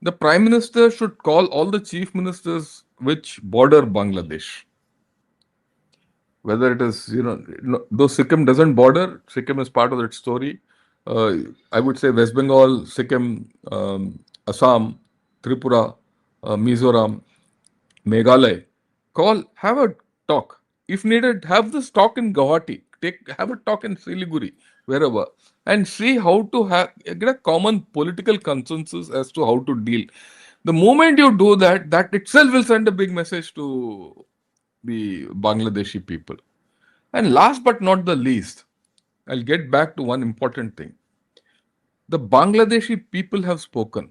the Prime Minister should call all the chief ministers which border Bangladesh. Whether it is, though Sikkim doesn't border, Sikkim is part of that story. I would say West Bengal, Sikkim, Assam, Tripura, Mizoram, Meghalaya. Have a talk. If needed, have this talk in Guwahati. Have a talk in Siliguri, wherever, and see how to get a common political consensus as to how to deal. The moment you do that, that itself will send a big message to the Bangladeshi people. And last but not the least, I'll get back to one important thing. The Bangladeshi people have spoken.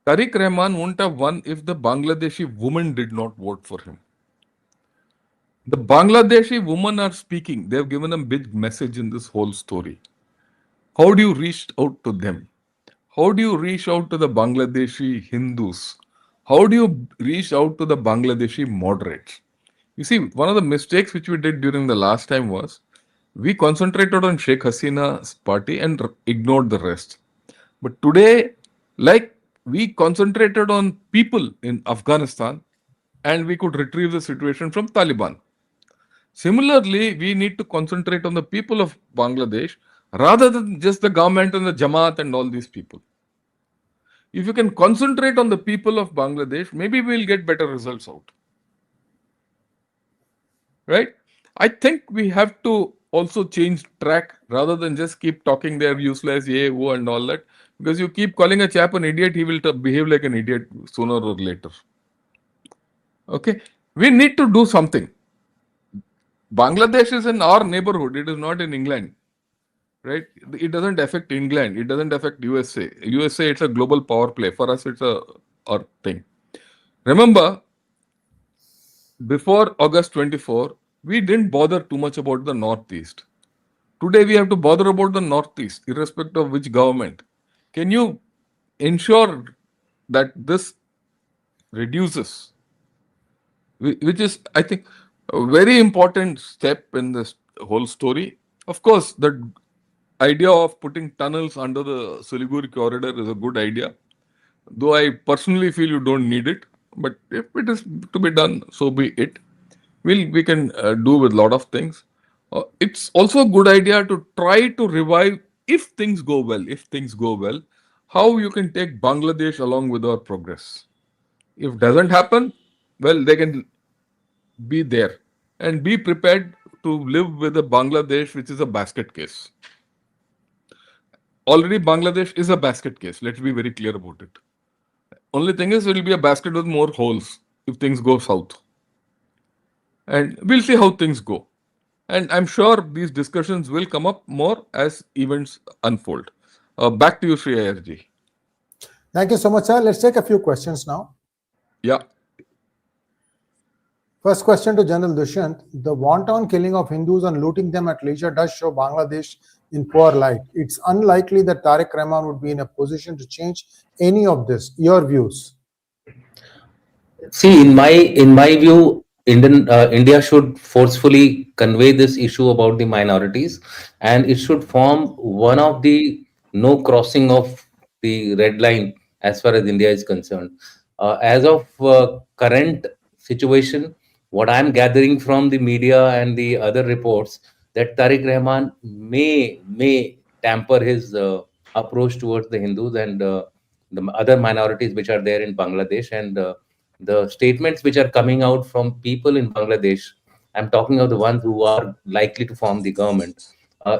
Tarique Rahman wouldn't have won if the Bangladeshi women did not vote for him. The Bangladeshi women are speaking. They have given a big message in this whole story. How do you reach out to them? How do you reach out to the Bangladeshi Hindus? How do you reach out to the Bangladeshi moderates? You see, one of the mistakes which we did during the last time was we concentrated on Sheikh Hasina's party and ignored the rest. But today, like we concentrated on people in Afghanistan and we could retrieve the situation from Taliban. Similarly, we need to concentrate on the people of Bangladesh rather than just the government and the Jamaat and all these people. If you can concentrate on the people of Bangladesh, maybe we'll get better results out. Right? I think we have to also change track rather than just keep talking they're useless, yeah, who, and all that. Because you keep calling a chap an idiot, he will behave like an idiot sooner or later. Okay? We need to do something. Bangladesh is in our neighborhood, it is not in England. Right? It doesn't affect England, it doesn't affect USA. USA, it's a global power play. For us, it's our thing. Remember, before August 24, we didn't bother too much about the Northeast. Today, we have to bother about the Northeast, irrespective of which government. Can you ensure that this reduces? Which is, I think, a very important step in this whole story. Of course, the idea of putting tunnels under the Siliguri corridor is a good idea. Though I personally feel you don't need it. But if it is to be done, so be it. We can do with a lot of things. It's also a good idea to try to revive, if things go well, how you can take Bangladesh along with our progress. If doesn't happen, well, they can be there and be prepared to live with a Bangladesh which is a basket case. Already Bangladesh is a basket case. Let's be very clear about it. Only thing is, it will be a basket with more holes if things go south. And we'll see how things go. And I'm sure these discussions will come up more as events unfold. Back to you, Sri Ayarji. Thank you so much, sir. Let's take a few questions now. Yeah. First question to General Dushyant. The wanton killing of Hindus and looting them at leisure does show Bangladesh in poor light. It's unlikely that Tarique Rahman would be in a position to change any of this. Your views? See, in my view, India should forcefully convey this issue about the minorities, and it should form one of the no crossing of the red line as far as India is concerned. As of current situation, what I'm gathering from the media and the other reports, that Tariq Rahman may tamper his approach towards the Hindus and the other minorities which are there in Bangladesh, and the statements which are coming out from people in Bangladesh, I'm talking of the ones who are likely to form the government,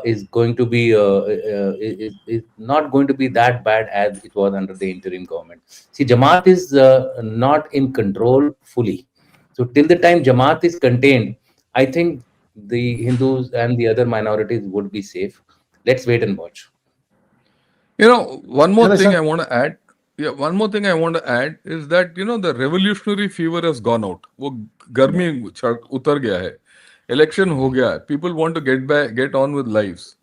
is going to be is not going to be that bad as it was under the interim government. See, Jamaat is not in control fully. So till the time Jamaat is contained, I think the Hindus and the other minorities would be safe. Let's wait and watch. One more General thing I Shankar, want to add. Yeah, one more thing I want to add is that the revolutionary fever has gone out. वो गर्मी उतर गया है. Election हो गया है. People want to get on with lives.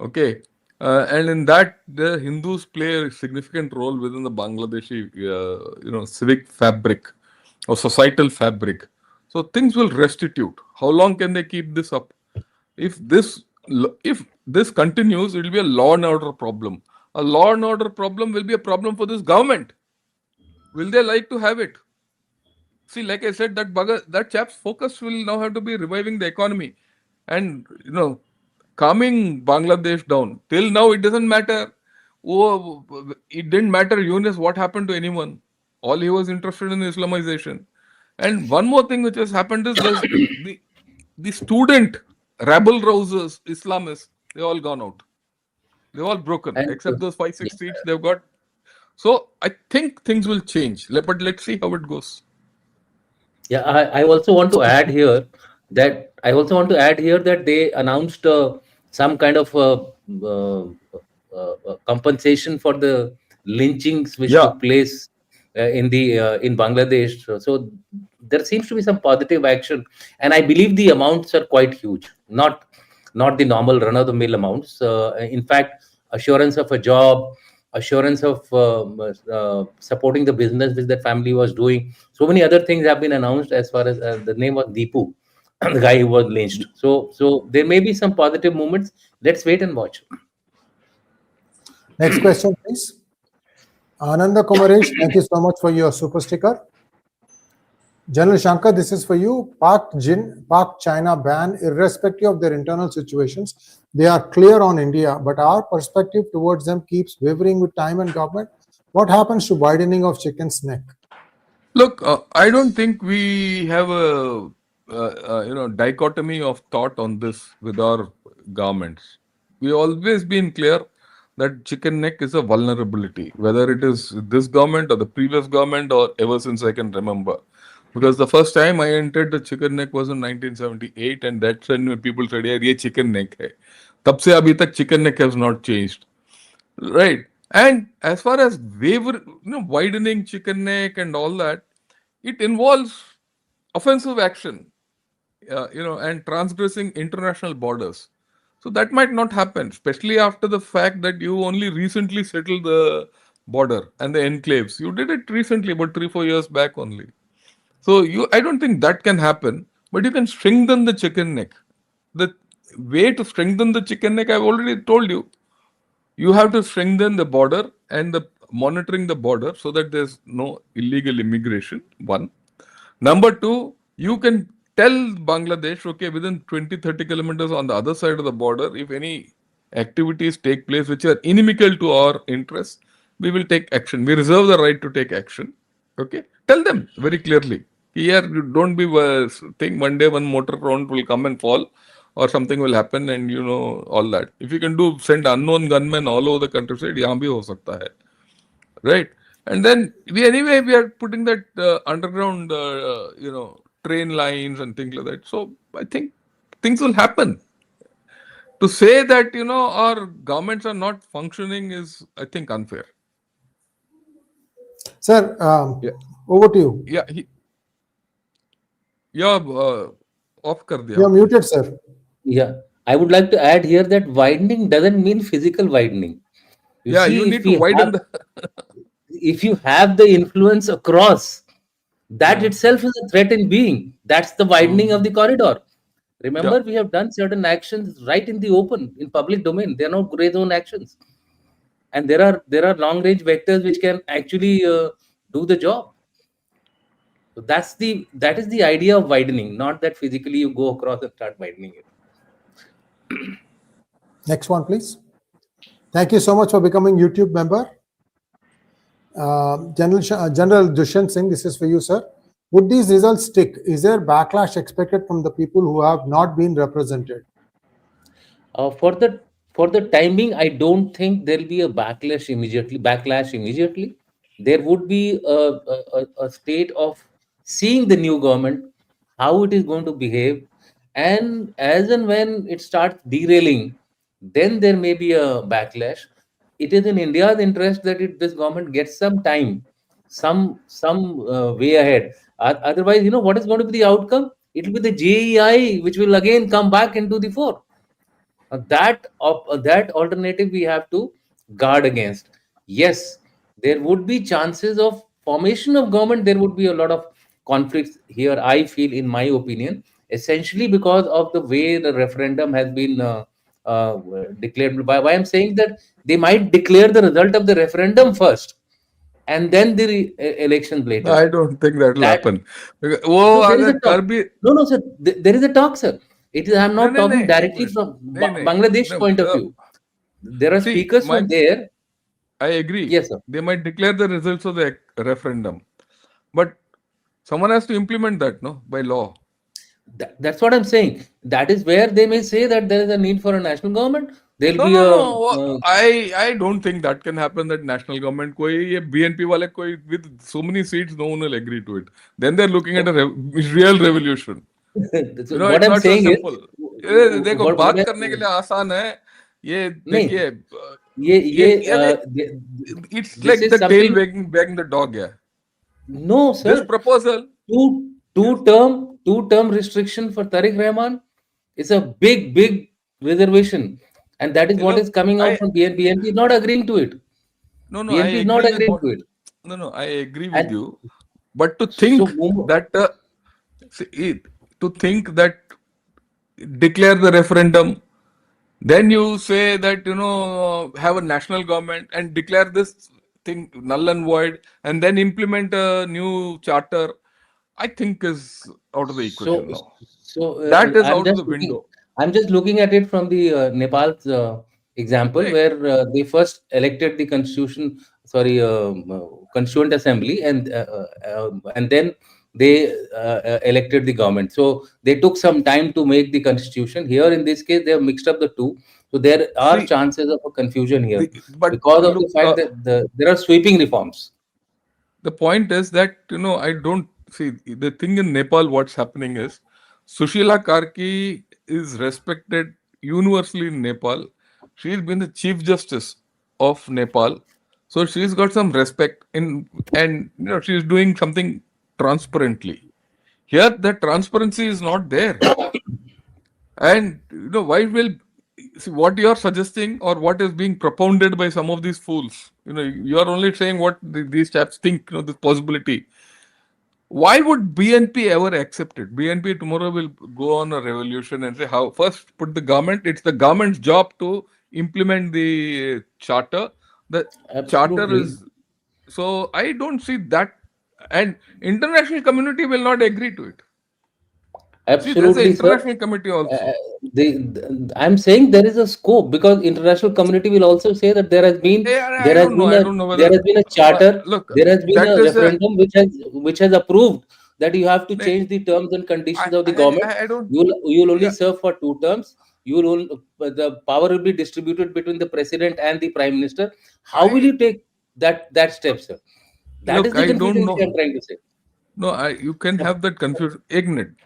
Okay, and in that the Hindus play a significant role within the Bangladeshi civic fabric or societal fabric. So things will restitute. How long can they keep this up? If this if this continues, it will be a law and order problem. A law and order problem will be a problem for this government. Will they like to have it? See, like I said, that chap's focus will now have to be reviving the economy and calming Bangladesh down. Till now, it doesn't matter. Oh, it didn't matter, Yunus, what happened to anyone. All he was interested in Islamization. And one more thing which has happened is the student rabble rousers, Islamists, they all gone out. They've all broken, And except those five, yeah. six seats they've got. So I think things will change. But let's see how it goes. Yeah, I also want to add here that they announced some kind of uh, compensation for the lynchings which Yeah. took place in Bangladesh. So there seems to be some positive action, and I believe the amounts are quite huge, not the normal run of the mill amounts. In fact, assurance of a job, assurance of supporting the business which that family was doing. So many other things have been announced as far as the name was Deepu, the guy who was lynched. So there may be some positive movements. Let's wait and watch. next question, please. Ananda Kumaresh, thank you so much for your super sticker. General Shankar, this is for you. Pak China ban, irrespective of their internal situations, they are clear on India, but our perspective towards them keeps wavering with time and government. What happens to widening of chicken's neck? Look, I don't think we have a dichotomy of thought on this with our governments. We always been clear that chicken neck is a vulnerability, whether it is this government or the previous government or ever since I can remember. Because the first time I entered the chicken neck was in 1978, and that's when people said, "Yeah, ये chicken neck है." तब से अभी तक chicken neck has not changed. Right. And as far as widening chicken neck and all that, it involves offensive action, and transgressing international borders. So that might not happen, especially after the fact that you only recently settled the border and the enclaves. You did it recently, about 3, 4 years back only. So I don't think that can happen, but you can strengthen the chicken neck. The way to strengthen the chicken neck, I've already told you. You have to strengthen the border and the monitoring the border so that there's no illegal immigration. One. Number two, you can tell Bangladesh, okay, within 20, 30 kilometers on the other side of the border, if any activities take place which are inimical to our interests, we will take action. We reserve the right to take action. Okay, tell them very clearly. Here, you don't be think one day one motor front will come and fall, or something will happen, and all that. If you can send unknown gunmen all over the countryside, यहाँ भी हो सकता है, right? And then we are putting that underground, train lines and things like that. So I think things will happen. To say that our governments are not functioning is, I think, unfair. Sir, Yeah, over to you. yeah, yeah. Off कर दिया You're आपने. muted, sir. Yeah, I would like to add here that widening doesn't mean physical widening. You Yeah, see, you need to widen the. if you have the influence across, That Yeah. itself is a threat in being. That's the widening of the Mhm. corridor. Yeah. Remember, we have done certain actions right in the open, in public domain. They are not gray zone actions, and there are long range vectors which can actually do the job. So that is the idea of widening, not that physically you go across and start widening it. Next one, please. Thank you so much for becoming YouTube member. General Dushyant Singh, this is for you, sir. Would these results stick? Is there backlash expected from the people who have not been represented? Uh, for the for the timing, I don't think there'll be a backlash immediately. There would be a state of seeing the new government, how it is going to behave, and as and when it starts derailing, then there may be a backlash. It is in India's interest that this government gets some time, some way ahead. Otherwise, what is going to be the outcome? It will be the JEI which will again come back into the fore. That alternative we have to guard against. Yes, there would be chances of formation of government. There would be a lot of conflicts here, I feel, in my opinion, essentially because of the way the referendum has been uh, declared. Why I'm saying that, they might declare the result of the referendum first and then the elections later. I don't think that will That happen. वो No, there is a अगर talk. कर भी No, sir. There is a talk, sir. It is. I'm नहीं not नहीं talking नहीं एक directly minute from नहीं नहीं Bangladesh no, point of view. There are see speakers my from there. I agree Yes, sir. they might declare the results of the referendum, but someone has to implement that, no, by law. That's what I'm saying. That is where they may say that there is a need for a national government. There'll No, be no, a. no. I don't think that can happen. That national government, कोई ये BNP वाले कोई with so many seats, no one will agree to it. Then they're looking at a real revolution. So what It's I'm not so saying is, simple. ये देखो what बात I, करने के लिए आसान है. ये नहीं, देखिए ये it's this like is the tail something. wagging the dog. Yeah. No, This sir. proposal. Two Yes. two term two term restriction for Tarique Rahman is a big reservation, and that is what is Look, coming out I from BNP is not agreeing to it. no, I BNP is not agree with agreeing what. to it, No, I agree with and you. But to so think that see, to think that declare the referendum, then you say that have a national government and declare this thing null and void, and then implement a new charter, I think is out of the so equation now. so That is I'm out of just the looking. window. I'm just looking at it from the Nepal's example, Right. where they first elected the constituent assembly, and then they elected the government. So they took some time to make the constitution. Here, in this case, they have mixed up the two. So there are See, chances of a confusion here but because of the look, fact that there are sweeping reforms. the point is that I don't see the thing in Nepal. What's happening is Sushila Karki is respected universally in Nepal. She's been the Chief Justice of Nepal, so she's got some respect in, and she's doing something transparently. Here, the transparency is not there, and why will see what you are suggesting or what is being propounded by some of these fools. You are only saying what these chaps think. This possibility. Why would BNP ever accept it? BNP tomorrow will go on a revolution and say, how first put the government, it's the government's job to implement the charter. The charter Absolutely, is, so I don't see that, and international community will not agree to it. See, there's an absolutely, sir. international committee Uh, also. I'm saying there is a scope, because international community will also say that I don't know. I don't know there whether, has been a charter, look, there has been that a is a, referendum which has approved that you have to like, change the terms and I, conditions of the I, government. I don't, You'll only yeah, serve for 2 terms. The power will be distributed between the president and the prime minister. How will I, you take that step, sir? That is look, the I don't confusion which I'm know. trying to say. No, you can have that confusion. Ignorant.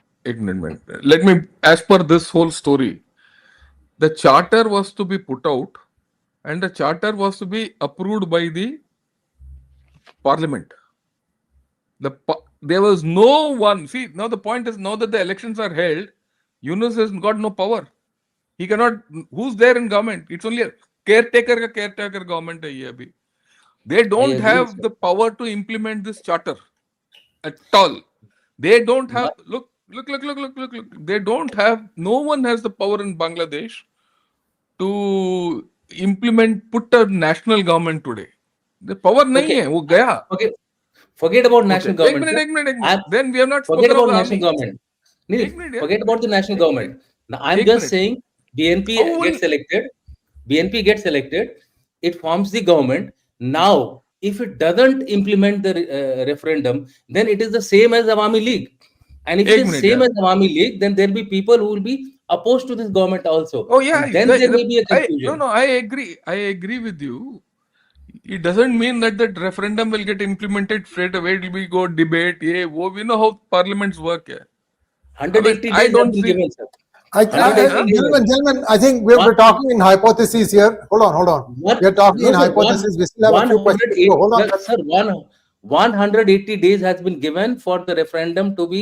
Let me, as per this whole story, the charter was to be put out, and the charter was to be approved by the parliament. There was no one. See, now the point is, now that the elections are held, Yunus has got no power. He cannot. Who's there in government? It's only a caretaker government. Hai ye abhi. They I don't agree, have sir. the power to implement this charter. at all. They don't have, look. They don't have, no one has the power in Bangladesh to put a national government today. The power nahi Okay. hai, wo gaya. Forget about Okay. national government. Ek minute. I'm- Then we have not Forget spoken of about the national army. government. Neil, Ek minute, forget about the national government. Now, I'm Ek just minute. saying BNP How will- gets elected. BNP gets elected. It forms the government. Now, if it doesn't implement the referendum, then it is the same as Awami League. And if it is same as Awami League, then there will be people who will be opposed to this government also. Oh yeah, And then there may be a confusion. I agree. I agree with you. It doesn't mean that that referendum will get implemented straight away. It will be go debate. Yeah, we know how parliaments work. Yeah. 180 I days don't have been see- given, sir. Gentlemen, I think we're talking in hypotheses here. Hold on. We are talking in hypotheses. We still have a few questions. Hold on. Sir, 180 days has been given for the referendum to be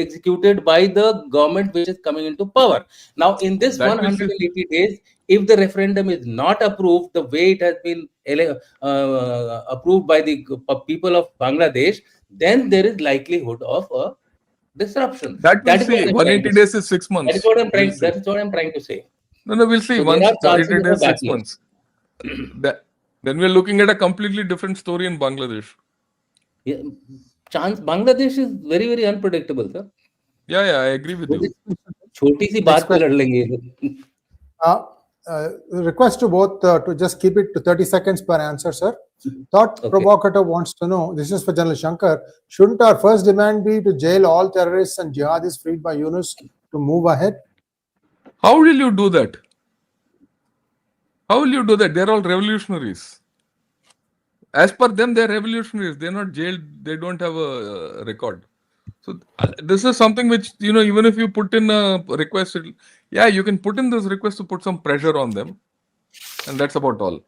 executed by the government which is coming into power. Now, in this That 180 days, if the referendum is not approved the way it has been approved by the people of Bangladesh, then there is likelihood of a disruption. That we'll is what see. I'm 180 days is 6 months. That is what I'm We'll trying. see. That is what I'm trying to say. No, we'll see. So Once there are chances 80 of a days, 6 backlash. months. Then we're looking at a completely different story in Bangladesh. Yeah, Bangladesh is very, very unpredictable, sir. Yeah, I agree with you. छोटी सी बात पे लड़ लेंगे. Request to both to just keep it to 30 seconds per answer, sir. Thought provocator wants to know, this is for General Shankar, shouldn't our first demand be to jail all terrorists and jihadis freed by Yunus to move ahead? How will you do that? They're all revolutionaries. As per them, they're revolutionaries. They're not jailed. They don't have a record. So this is something which, even if you put in a request, you can put in this request to put some pressure on them. And that's about all.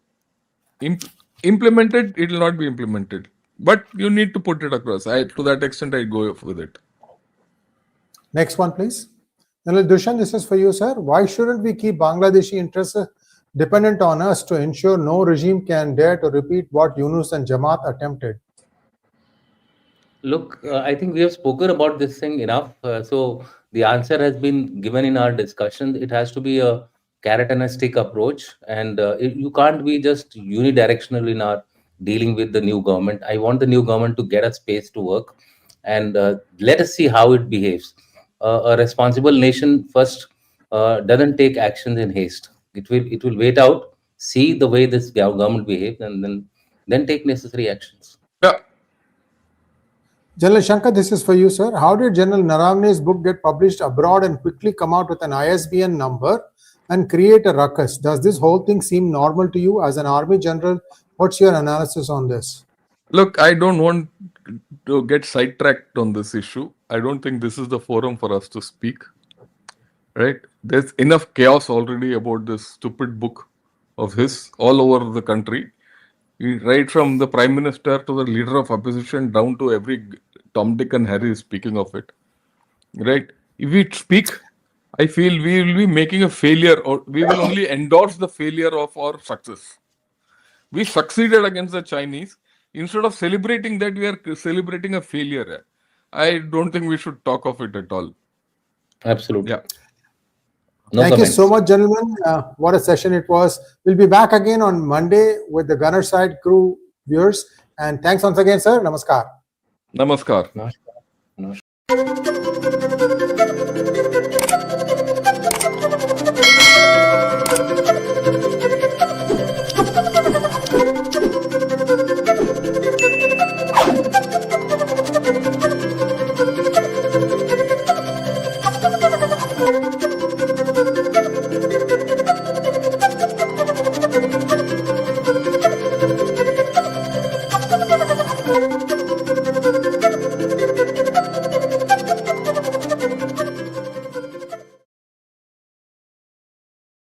Implemented, it will not be implemented. But you need to put it across. To that extent, I go with it. Next one, please. Lt Dushyant, this is for you, sir. Why shouldn't we keep Bangladeshi interests dependent on us to ensure no regime can dare to repeat what Yunus and Jamaat attempted? Look, I think we have spoken about this thing enough. So the answer has been given in our discussion. It has to be a carrot and a stick approach, and you can't be just unidirectional in our dealing with the new government. I want the new government to get a space to work, and let us see how it behaves. A responsible nation first doesn't take actions in haste. It will wait out, see the way this government behaves, and then take necessary actions. Yeah. General Shankar, this is for you, sir. How did General Naravne's book get published abroad and quickly come out with an ISBN number and create a ruckus? Does this whole thing seem normal to you as an army general? What's your analysis on this? Look, I don't want to get sidetracked on this issue. I don't think this is the forum for us to speak. Right? There's enough chaos already about this stupid book of his all over the country. Right from the Prime Minister to the leader of opposition down to every Tom, Dick and Harry is speaking of it. Right? If we speak, I feel we will be making a failure, or we will only endorse the failure of our success. We succeeded against the Chinese. Instead of celebrating that, we are celebrating a failure. I don't think we should talk of it at all. Absolutely. Yeah. No Thank comments. you so much, gentlemen. What a session it was. We'll be back again on Monday with the Gunner Side crew viewers. And thanks once again, sir. Namaskar. Namaskar. Namaskar.